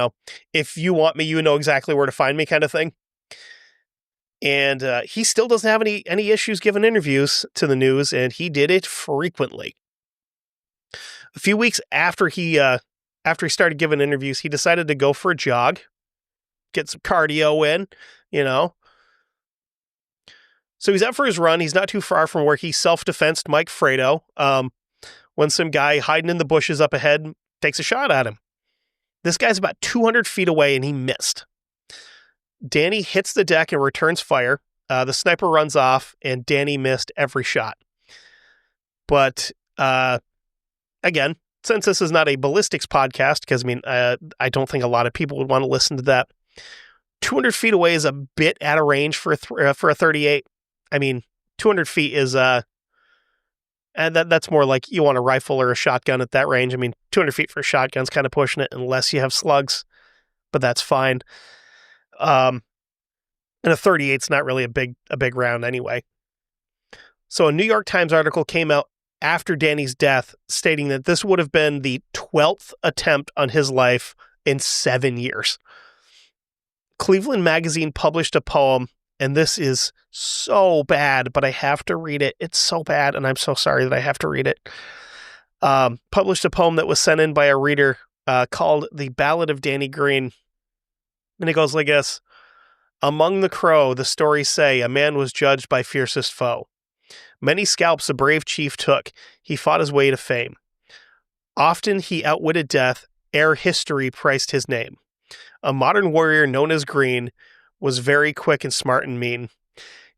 if you want me, you know exactly where to find me kind of thing. And he still doesn't have any issues giving interviews to the news, and he did it frequently. A few weeks after he started giving interviews, he decided to go for a jog, get some cardio in, So he's out for his run. He's not too far from where he self-defensed Mike Fredo when some guy hiding in the bushes up ahead takes a shot at him. This guy's about 200 feet away, and he missed. Danny hits the deck and returns fire. The sniper runs off, and Danny missed every shot. But, again, since this is not a ballistics podcast, because, I don't think a lot of people would want to listen to that, 200 feet away is a bit out of range for a 38. 200 feet is, and that's more like you want a rifle or a shotgun at that range. 200 feet for a shotgun's kind of pushing it unless you have slugs, but that's fine. And a 38's not really a big round anyway. So a New York Times article came out after Danny's death stating that this would have been the 12th attempt on his life in 7 years. Cleveland Magazine published a poem, and this is so bad, but I have to read it. It's so bad, and I'm so sorry that I have to read it. Published a poem that was sent in by a reader called The Ballad of Danny Greene. And it goes like this. Among the crow, the stories say, a man was judged by fiercest foe. Many scalps a brave chief took. He fought his way to fame. Often he outwitted death, ere history priced his name. A modern warrior known as Greene was very quick and smart and mean.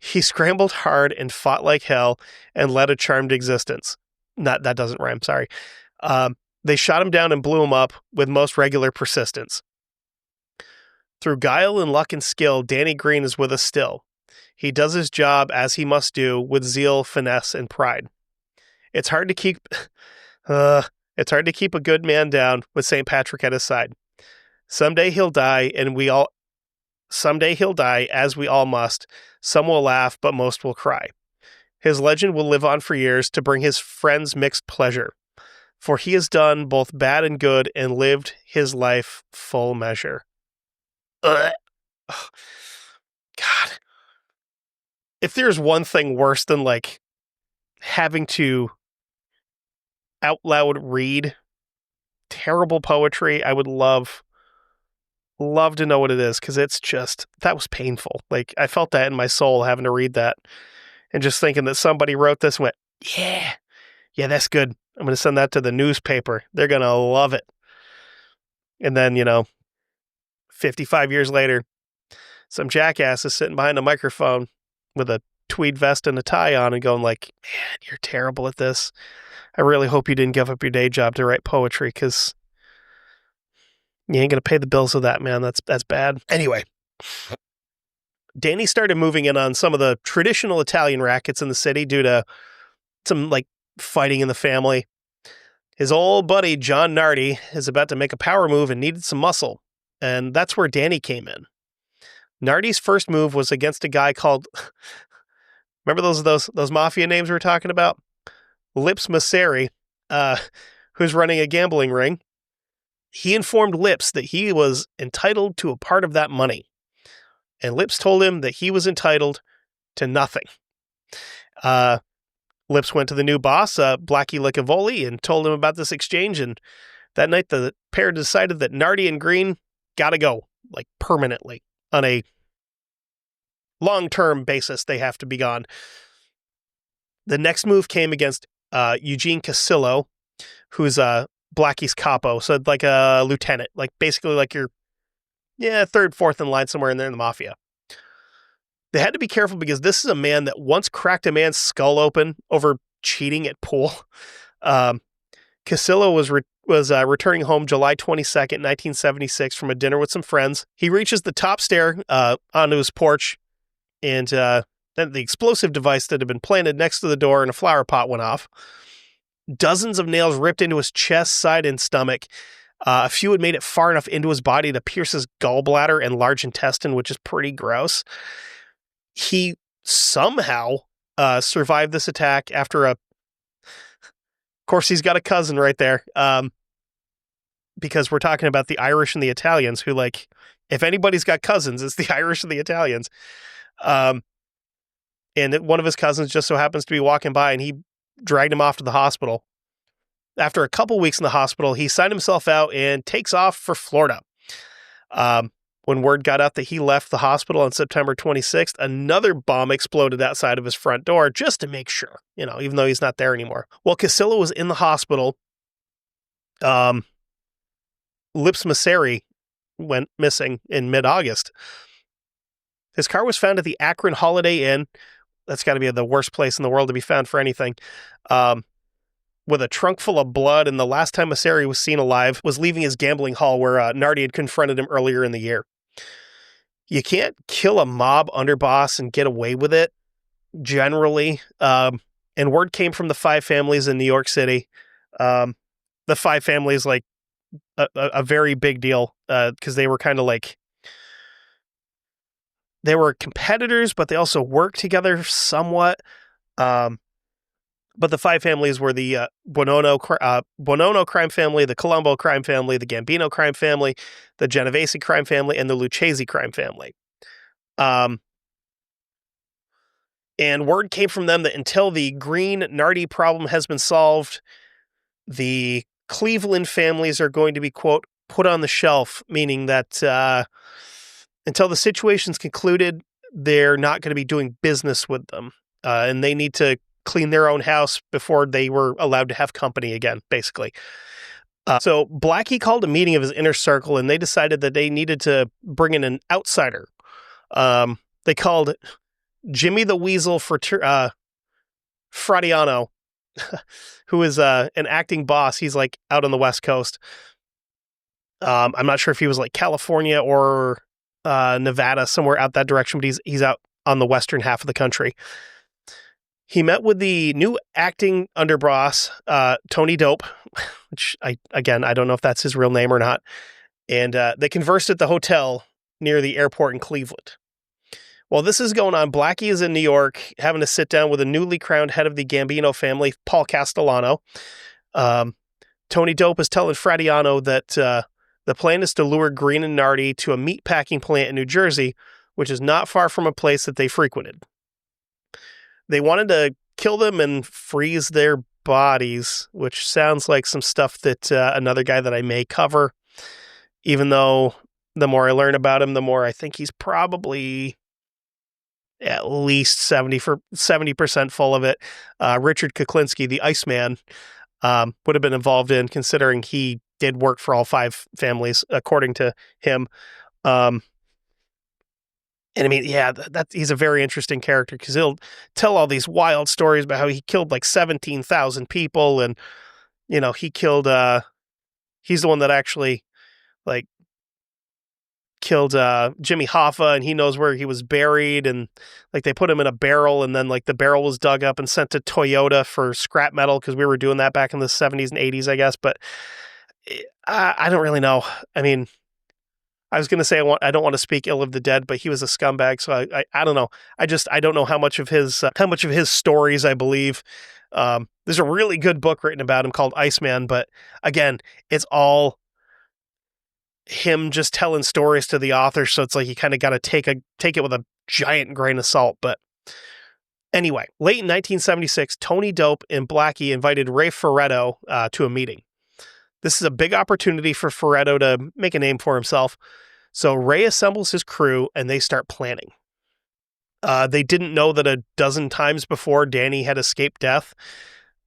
He scrambled hard and fought like hell and led a charmed existence. That doesn't rhyme, sorry. They shot him down and blew him up with most regular persistence. Through guile and luck and skill, Danny Greene is with us still. He does his job as he must do with zeal, finesse, and pride. It's hard to keep a good man down with St. Patrick at his side. Someday he'll die, as we all must. Some will laugh, but most will cry. His legend will live on for years to bring his friends mixed pleasure. For he has done both bad and good and lived his life full measure. Ugh. God. If there's one thing worse than like having to out loud read terrible poetry, I would love to know what it is, because it's just, that was painful. Like, I felt that in my soul having to read that and just thinking that somebody wrote this and went, yeah, that's good. I'm going to send that to the newspaper. They're going to love it. And then, 55 years later, some jackass is sitting behind a microphone with a tweed vest and a tie on and going like, man, you're terrible at this. I really hope you didn't give up your day job to write poetry, because you ain't going to pay the bills with that, man. That's bad. Anyway, Danny started moving in on some of the traditional Italian rackets in the city due to some like fighting in the family. His old buddy, John Nardi, is about to make a power move and needed some muscle. And that's where Danny came in. Nardi's first move was against a guy called, remember those Mafia names we were talking about? Lips Masseri, who's running a gambling ring. He informed Lips that he was entitled to a part of that money. And Lips told him that he was entitled to nothing. Lips went to the new boss, Blackie Licavoli, and told him about this exchange. And that night, the pair decided that Nardi and Greene gotta go, like permanently. On a long-term basis, they have to be gone. The next move came against Eugene Casillo, who's Blackie's capo, so like a lieutenant, like basically like your third, fourth in line somewhere in there in the Mafia. They had to be careful because this is a man that once cracked a man's skull open over cheating at pool. Casillo was returning home July 22nd, 1976 from a dinner with some friends. He reaches the top stair onto his porch, and then the explosive device that had been planted next to the door in a flower pot went off. Dozens of nails ripped into his chest, side, and stomach. A few had made it far enough into his body to pierce his gallbladder and large intestine, which is pretty gross. He somehow survived this attack after of course, he's got a cousin right there. Because we're talking about the Irish and the Italians who, like, if anybody's got cousins, it's the Irish and the Italians. And one of his cousins just so happens to be walking by, and he dragged him off to the hospital. After a couple weeks in the hospital, he signed himself out and takes off for Florida. When word got out that he left the hospital on September 26th, another bomb exploded outside of his front door just to make sure, even though he's not there anymore. While Casilla was in the hospital, Lips Masseri went missing in mid-August. His car was found at the Akron Holiday Inn. That's got to be the worst place in the world to be found for anything. With a trunk full of blood, and the last time Masseri was seen alive was leaving his gambling hall where Nardi had confronted him earlier in the year. You can't kill a mob underboss and get away with it, generally. And word came from the five families in New York City. The five families, like, a very big deal because they were kind of like, they were competitors, but they also worked together somewhat. But the five families were the Buonono crime family, the Colombo crime family, the Gambino crime family, the Genovese crime family, and the Lucchese crime family. And word came from them that until the Greene-Nardi problem has been solved, the Cleveland families are going to be, quote, put on the shelf, meaning that until the situation's concluded, they're not going to be doing business with them. And they need to clean their own house before they were allowed to have company again, basically. So Blackie called a meeting of his inner circle, and they decided that they needed to bring in an outsider. They called Jimmy the Weasel Fradiano, who is an acting boss. He's like out on the West Coast. I'm not sure if he was like California or Nevada, somewhere out that direction, but he's out on the western half of the country. He met with the new acting underboss, Tony Dope, which I don't know if that's his real name or not. And they conversed at the hotel near the airport in Cleveland. While this is going on, Blackie is in New York having to sit down with a newly crowned head of the Gambino family, Paul Castellano. Tony Dope is telling Fradiano that the plan is to lure Greene and Nardi to a meatpacking plant in New Jersey, which is not far from a place that they frequented. They wanted to kill them and freeze their bodies, which sounds like some stuff that another guy that I may cover, even though the more I learn about him, the more I think he's probably at least 70% full of it. Richard Kuklinski, the Iceman, would have been involved in, considering he did work for all five families, according to him. And I mean, yeah, he's a very interesting character because he'll tell all these wild stories about how he killed like 17,000 people. And, he killed, he's the one that actually like killed Jimmy Hoffa, and he knows where he was buried. And like they put him in a barrel, and then like the barrel was dug up and sent to Toyota for scrap metal because we were doing that back in the 70s and 80s, I guess. But I don't really know. I mean, I was going to say I don't want to speak ill of the dead, but he was a scumbag, so I don't know. I don't know how much of his stories I believe. There's a really good book written about him called Iceman, but again, it's all him just telling stories to the author, so it's like you kind of got to take it with a giant grain of salt. But anyway, late in 1976, Tony Dope and Blackie invited Ray Ferretto to a meeting. This is a big opportunity for Ferretto to make a name for himself. So Ray assembles his crew and they start planning. They didn't know that a dozen times before Danny had escaped death,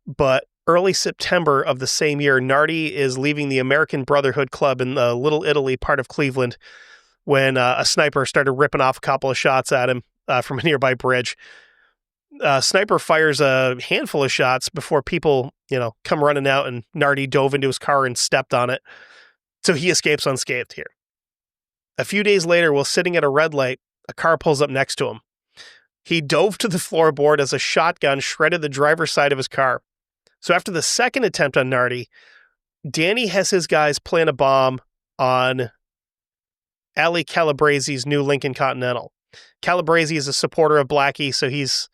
but early September of the same year, Nardi is leaving the American Brotherhood Club in the Little Italy part of Cleveland when a sniper started ripping off a couple of shots at him from a nearby bridge. Sniper fires a handful of shots before people, come running out, and Nardi dove into his car and stepped on it. So he escapes unscathed here. A few days later, while sitting at a red light, a car pulls up next to him. He dove to the floorboard as a shotgun shredded the driver's side of his car. So after the second attempt on Nardi, Danny has his guys plant a bomb on Ali Calabresi's new Lincoln Continental. Calabresi is a supporter of Blackie, so he's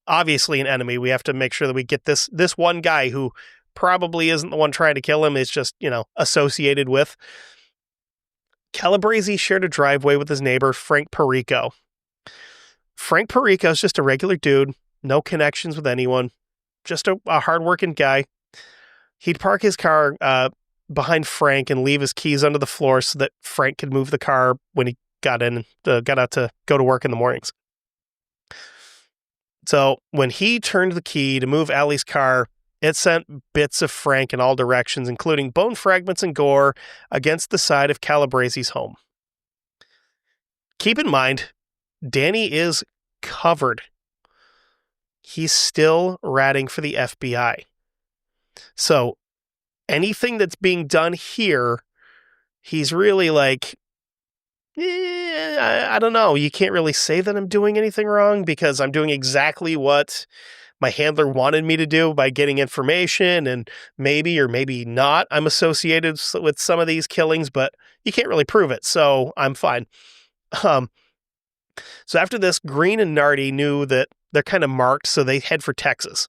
obviously an enemy. We have to make sure that we get this one guy who probably isn't the one trying to kill him, is just, associated with. Calabresi shared a driveway with his neighbor, Frank Perico. Frank Perico is just a regular dude, no connections with anyone, just a hardworking guy. He'd park his car behind Frank and leave his keys under the floor so that Frank could move the car when he got out to go to work in the mornings. So when he turned the key to move Ali's car, it sent bits of Frank in all directions, including bone fragments and gore, against the side of Calabresi's home. Keep in mind, Danny is covered. He's still ratting for the FBI. So anything that's being done here, he's really like, I don't know. You can't really say that I'm doing anything wrong because I'm doing exactly what my handler wanted me to do by getting information, and maybe or maybe not I'm associated with some of these killings, but you can't really prove it, so I'm fine. So after this, Greene and Nardi knew that they're kind of marked, so they head for Texas.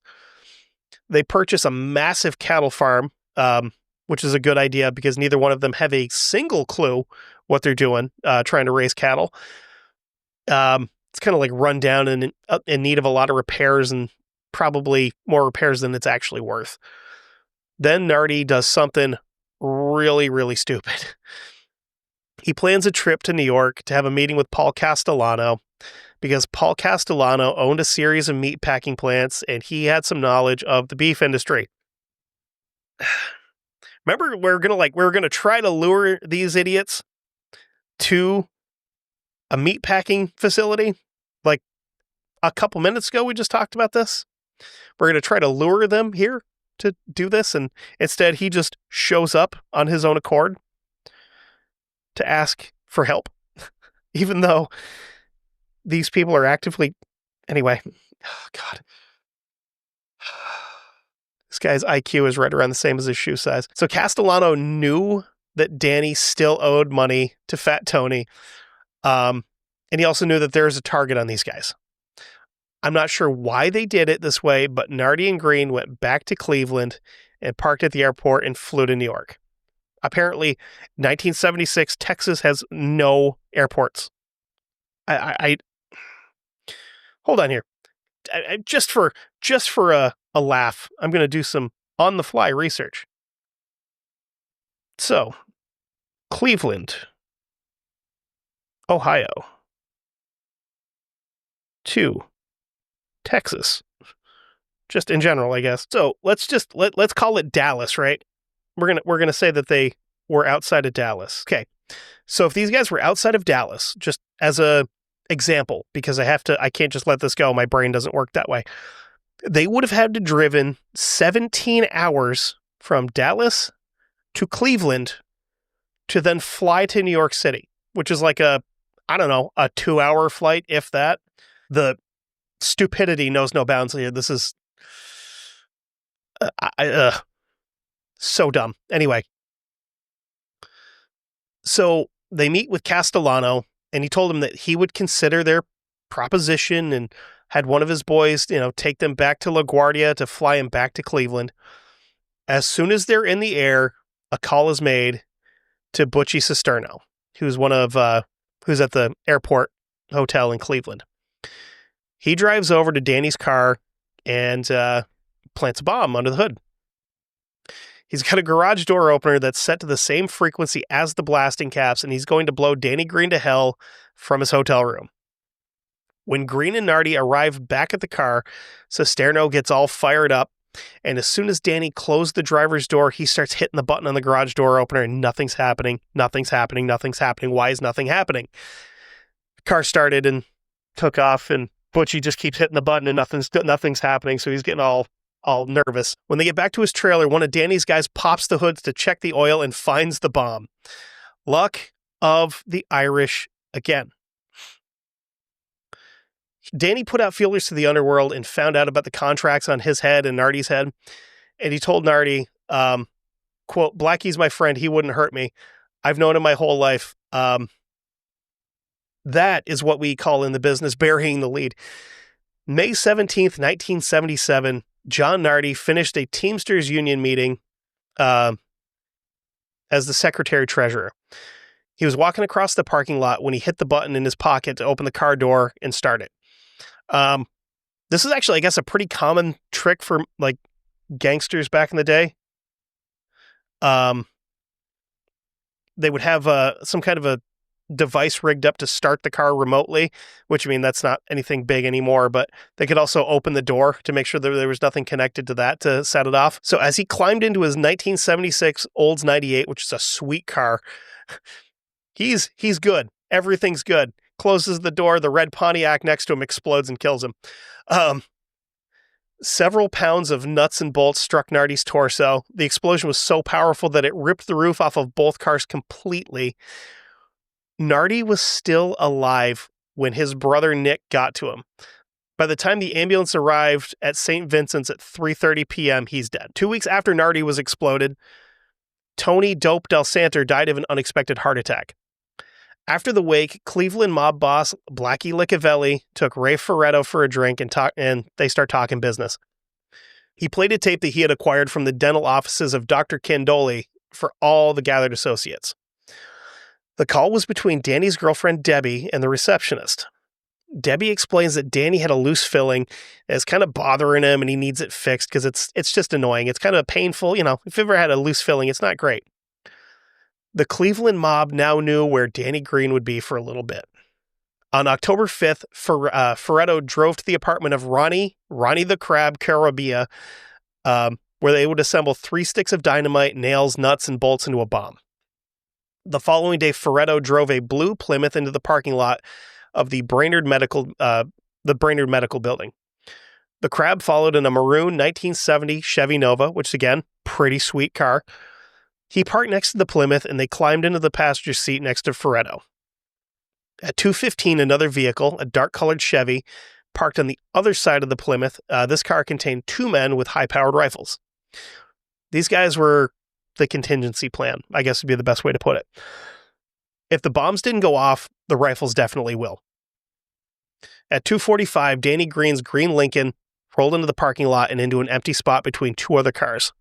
They purchase a massive cattle farm, which is a good idea because neither one of them have a single clue what they're doing, trying to raise cattle. It's kind of like run down and in need of a lot of repairs, and probably more repairs than it's actually worth. Then Nardi does something really, really stupid. He plans a trip to New York to have a meeting with Paul Castellano because Paul Castellano owned a series of meat packing plants and he had some knowledge of the beef industry. Remember, we were gonna try to lure these idiots to a meat packing facility? Like a couple minutes ago, we just talked about this. We're going to try to lure them here to do this, and instead he just shows up on his own accord to ask for help, even though these people are actively... Anyway, oh God. This guy's IQ is right around the same as his shoe size. So Castellano knew that Danny still owed money to Fat Tony, and he also knew that there was a target on these guys. I'm not sure why they did it this way, but Nardi and Greene went back to Cleveland and parked at the airport and flew to New York. Apparently, 1976, Texas has no airports. I hold on here. Just for a laugh, I'm going to do some on-the-fly research. So, Cleveland, Ohio, to Texas, just in general, I guess. So let's call it Dallas, right? We're gonna say that they were outside of Dallas. Okay, so if these guys were outside of Dallas, just as a example, because I can't just let this go. My brain doesn't work that way. They would have had to driven 17 hours from Dallas to Cleveland to then fly to New York City, which is like a 2-hour flight, if that. The stupidity knows no bounds here. This is so dumb. Anyway, so they meet with Castellano, and he told him that he would consider their proposition and had one of his boys, take them back to LaGuardia to fly him back to Cleveland. As soon as they're in the air, a call is made to Butchie Cisterno, who's who's at the airport hotel in Cleveland. He drives over to Danny's car and plants a bomb under the hood. He's got a garage door opener that's set to the same frequency as the blasting caps, and he's going to blow Danny Greene to hell from his hotel room. When Greene and Nardi arrive back at the car, Cisterno gets all fired up, and as soon as Danny closed the driver's door, he starts hitting the button on the garage door opener, and nothing's happening. Nothing's happening. Nothing's happening. Why is nothing happening? The car started and took off, and Butchie just keeps hitting the button, and nothing's happening, so he's getting all nervous. When they get back to his trailer, one of Danny's guys pops the hoods to check the oil and finds the bomb. Luck of the Irish again. Danny put out feelers to the underworld and found out about the contracts on his head and Nardi's head. And he told Nardi, quote, "Blackie's my friend. He wouldn't hurt me. I've known him my whole life." That is what we call in the business burying the lead. May 17th, 1977, John Nardi finished a Teamsters Union meeting as the secretary-treasurer. He was walking across the parking lot when he hit the button in his pocket to open the car door and start it. This is actually, I guess, a pretty common trick for like gangsters back in the day. They would have some kind of a device rigged up to start the car remotely, which, I mean, that's not anything big anymore, but they could also open the door to make sure that there was nothing connected to that to set it off. So as he climbed into his 1976 Olds 98, which is a sweet car, he's good. Everything's good. Closes the door. The red Pontiac next to him explodes and kills him. Several pounds of nuts and bolts struck Nardi's torso. The explosion was so powerful that it ripped the roof off of both cars completely. Nardi was still alive when his brother Nick got to him. By the time the ambulance arrived at St. Vincent's at 3:30 p.m., he's dead. 2 weeks after Nardi was exploded, Tony Dope Del Santer died of an unexpected heart attack. After the wake, Cleveland mob boss Blackie Licavelli took Ray Ferretto for a drink and they start talking business. He played a tape that he had acquired from the dental offices of Dr. Candoli for all the gathered associates. The call was between Danny's girlfriend, Debbie, and the receptionist. Debbie explains that Danny had a loose filling. It's kind of bothering him and he needs it fixed because it's just annoying. It's kind of painful. You know, if you've ever had a loose filling, it's not great. The Cleveland mob now knew where Danny Greene would be for a little bit. On October 5th, Ferretto drove to the apartment of Ronnie the Crab Carabia, where they would assemble 3 sticks of dynamite, nails, nuts, and bolts into a bomb. The following day, Ferretto drove a blue Plymouth into the parking lot of the Brainerd Medical Building. The Crab followed in a maroon 1970 Chevy Nova, which, again, pretty sweet car. He parked next to the Plymouth, and they climbed into the passenger seat next to Ferretto. At 2:15, another vehicle, a dark-colored Chevy, parked on the other side of the Plymouth. This car contained 2 men with high-powered rifles. These guys were the contingency plan, I guess would be the best way to put it. If the bombs didn't go off, the rifles definitely will. At 2:45, Danny Greene's green Lincoln rolled into the parking lot and into an empty spot between 2 other cars.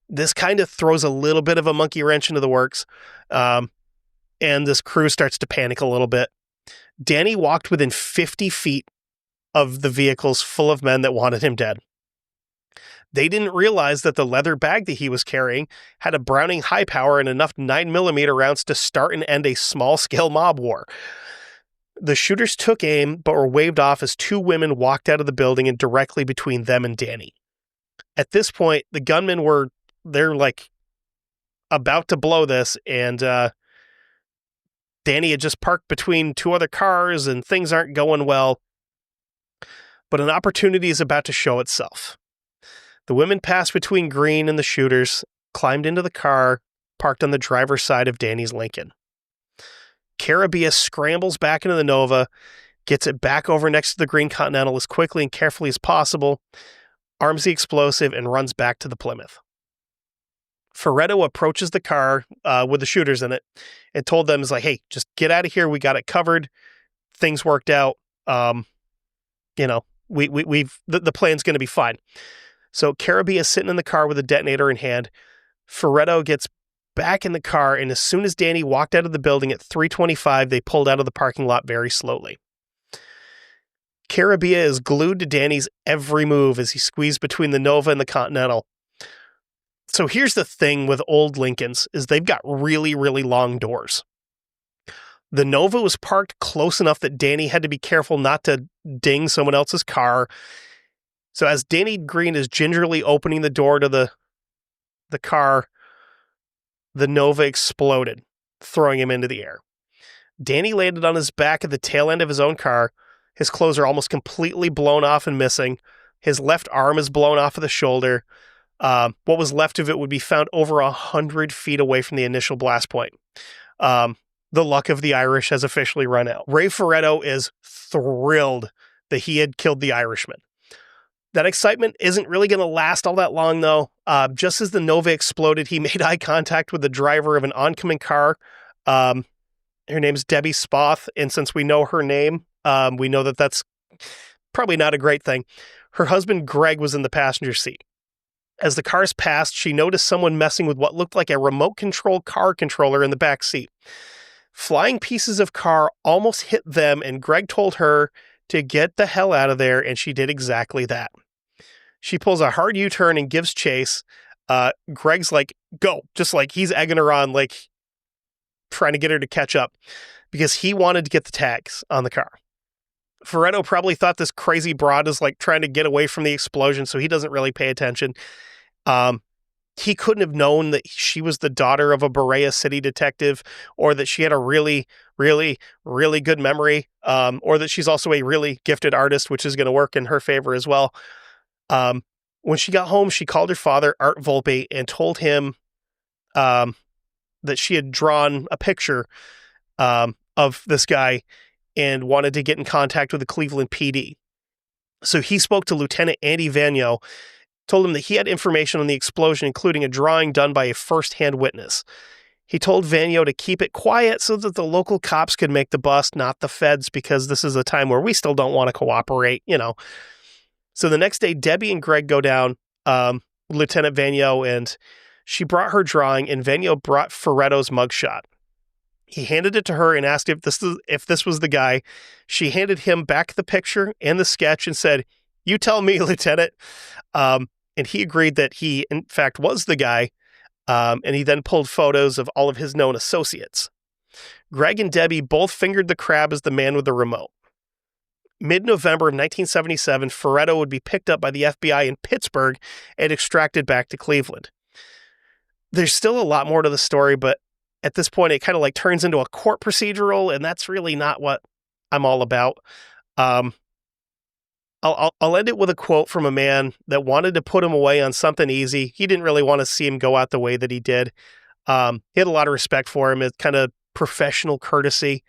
This kind of throws a little bit of a monkey wrench into the works, and this crew starts to panic a little bit. Danny walked within 50 feet of the vehicles full of men that wanted him dead. They didn't realize that the leather bag that he was carrying had a Browning high power and enough 9mm rounds to start and end a small-scale mob war. The shooters took aim, but were waved off as 2 women walked out of the building and directly between them and Danny. At this point, the gunmen they're like about to blow this, and Danny had just parked between 2 other cars and things aren't going well. But an opportunity is about to show itself. The women passed between Greene and the shooters, climbed into the car, parked on the driver's side of Danny's Lincoln. Carabia scrambles back into the Nova, gets it back over next to the Green Continental as quickly and carefully as possible, arms the explosive, and runs back to the Plymouth. Ferretto approaches the car with the shooters in it and told them, hey, just get out of here. We got it covered. Things worked out. The plan's going to be fine. So Carabia is sitting in the car with a detonator in hand. Ferretto gets back in the car, and as soon as Danny walked out of the building at 3:25, they pulled out of the parking lot very slowly. Carabia is glued to Danny's every move as he squeezed between the Nova and the Continental. So here's the thing with old Lincolns, is they've got really, really long doors. The Nova was parked close enough that Danny had to be careful not to ding someone else's car. So as Danny Greene is gingerly opening the door to the car, the Nova exploded, throwing him into the air. Danny landed on his back at the tail end of his own car. His clothes are almost completely blown off and missing. His left arm is blown off of the shoulder. What was left of it would be found over 100 feet away from the initial blast point. The luck of the Irish has officially run out. Ray Ferretto is thrilled that he had killed the Irishman. That excitement isn't really going to last all that long, though. Just as the Nova exploded, he made eye contact with the driver of an oncoming car. Her name's Debbie Spoth, and since we know her name, we know that that's probably not a great thing. Her husband, Greg, was in the passenger seat. As the cars passed, she noticed someone messing with what looked like a remote control car controller in the back seat. Flying pieces of car almost hit them, and Greg told her to get the hell out of there, and she did exactly that. She pulls a hard U-turn and gives chase. Greg's like, go, just like he's egging her on, like trying to get her to catch up because he wanted to get the tags on the car. Ferretto probably thought this crazy broad is like trying to get away from the explosion, so he doesn't really pay attention. He couldn't have known that she was the daughter of a Berea city detective, or that she had a really, really, really good memory, or that she's also a really gifted artist, which is going to work in her favor as well. When she got home, she called her father, Art Volpe, and told him that she had drawn a picture of this guy and wanted to get in contact with the Cleveland PD. So he spoke to Lieutenant Andy Vagno, told him that he had information on the explosion, including a drawing done by a first-hand witness. He told Vagno to keep it quiet so that the local cops could make the bust, not the feds, because this is a time where we still don't want to cooperate, you know. So the next day, Debbie and Greg go down, Lieutenant Vagno, and she brought her drawing, and Vagno brought Ferretto's mugshot. He handed it to her and asked if this was the guy. She handed him back the picture and the sketch and said, "You tell me, Lieutenant." And he agreed that he, in fact, was the guy. And he then pulled photos of all of his known associates. Greg and Debbie both fingered the crab as the man with the remote. Mid-November of 1977, Ferretto would be picked up by the FBI in Pittsburgh and extracted back to Cleveland. There's still a lot more to the story, but at this point, it kind of like turns into a court procedural, and that's really not what I'm all about. I'll end it with a quote from a man that wanted to put him away on something easy. He didn't really want to see him go out the way that he did. He had a lot of respect for him. It's kind of professional courtesy.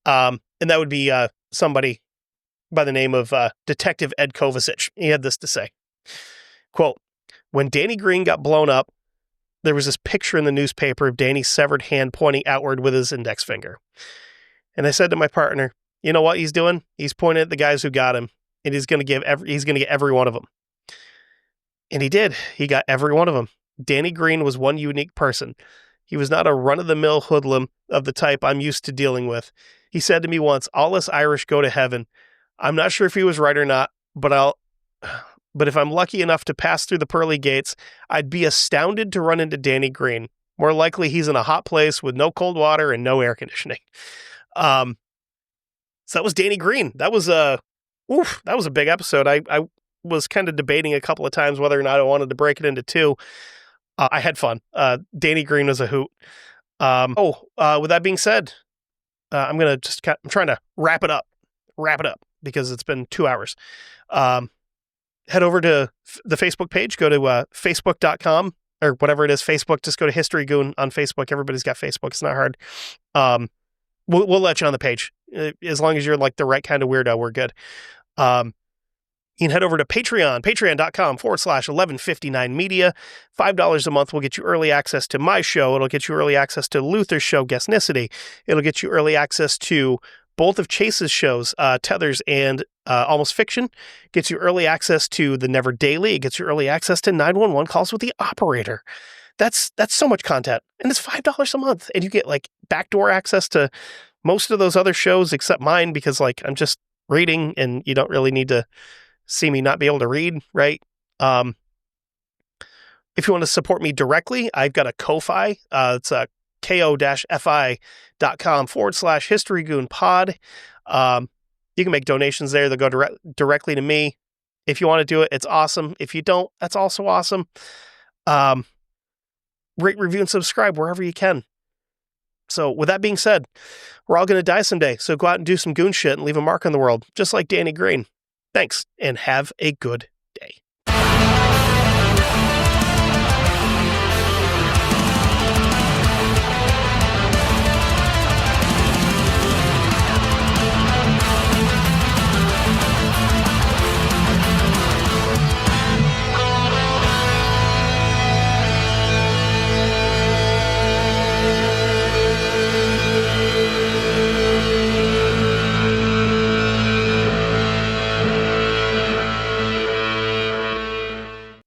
And that would be somebody by the name of Detective Ed Kovacic. He had this to say, quote, "When Danny Greene got blown up, there was this picture in the newspaper of Danny's severed hand pointing outward with his index finger. And I said to my partner, you know what he's doing? He's pointing at the guys who got him, and he's going to get every one of them." And he did. He got every one of them. Danny Greene was one unique person. He was not a run-of-the-mill hoodlum of the type I'm used to dealing with. He said to me once, "All us Irish go to heaven." I'm not sure if he was right or not, but if I'm lucky enough to pass through the pearly gates, I'd be astounded to run into Danny Greene. More likely he's in a hot place with no cold water and no air conditioning. So that was Danny Greene. That was a big episode. I was kind of debating a couple of times whether or not I wanted to break it into two. I had fun. Danny Greene was a hoot. With that being said, I'm trying to wrap it up because it's been 2 hours. Head over to the Facebook page, go to facebook.com or whatever it is, Facebook, just go to History Goon on Facebook. Everybody's got Facebook. It's not hard. We'll let you on the page. As long as you're like the right kind of weirdo, we're good. You can head over to Patreon, patreon.com/1159media. $5 a month will get you early access to my show. It'll get you early access to Luther's show, Guestnicity. It'll get you early access to both of Chase's shows, Tethers and Almost Fiction. Gets you early access to the Never Daily. It gets you early access to 911 calls with the operator. That's so much content, and it's $5 a month, and you get like backdoor access to most of those other shows except mine, because like I'm just reading, and you don't really need to see me not be able to read, right? If you want to support me directly, I've got a Ko-Fi. It's a ko-fi.com/historygoonpod. You can make donations there. They'll go directly to me. If you want to do it, it's awesome. If you don't, that's also awesome. Rate, review, and subscribe wherever you can. So with that being said, we're all going to die someday. So go out and do some goon shit and leave a mark on the world, just like Danny Greene. Thanks, and have a good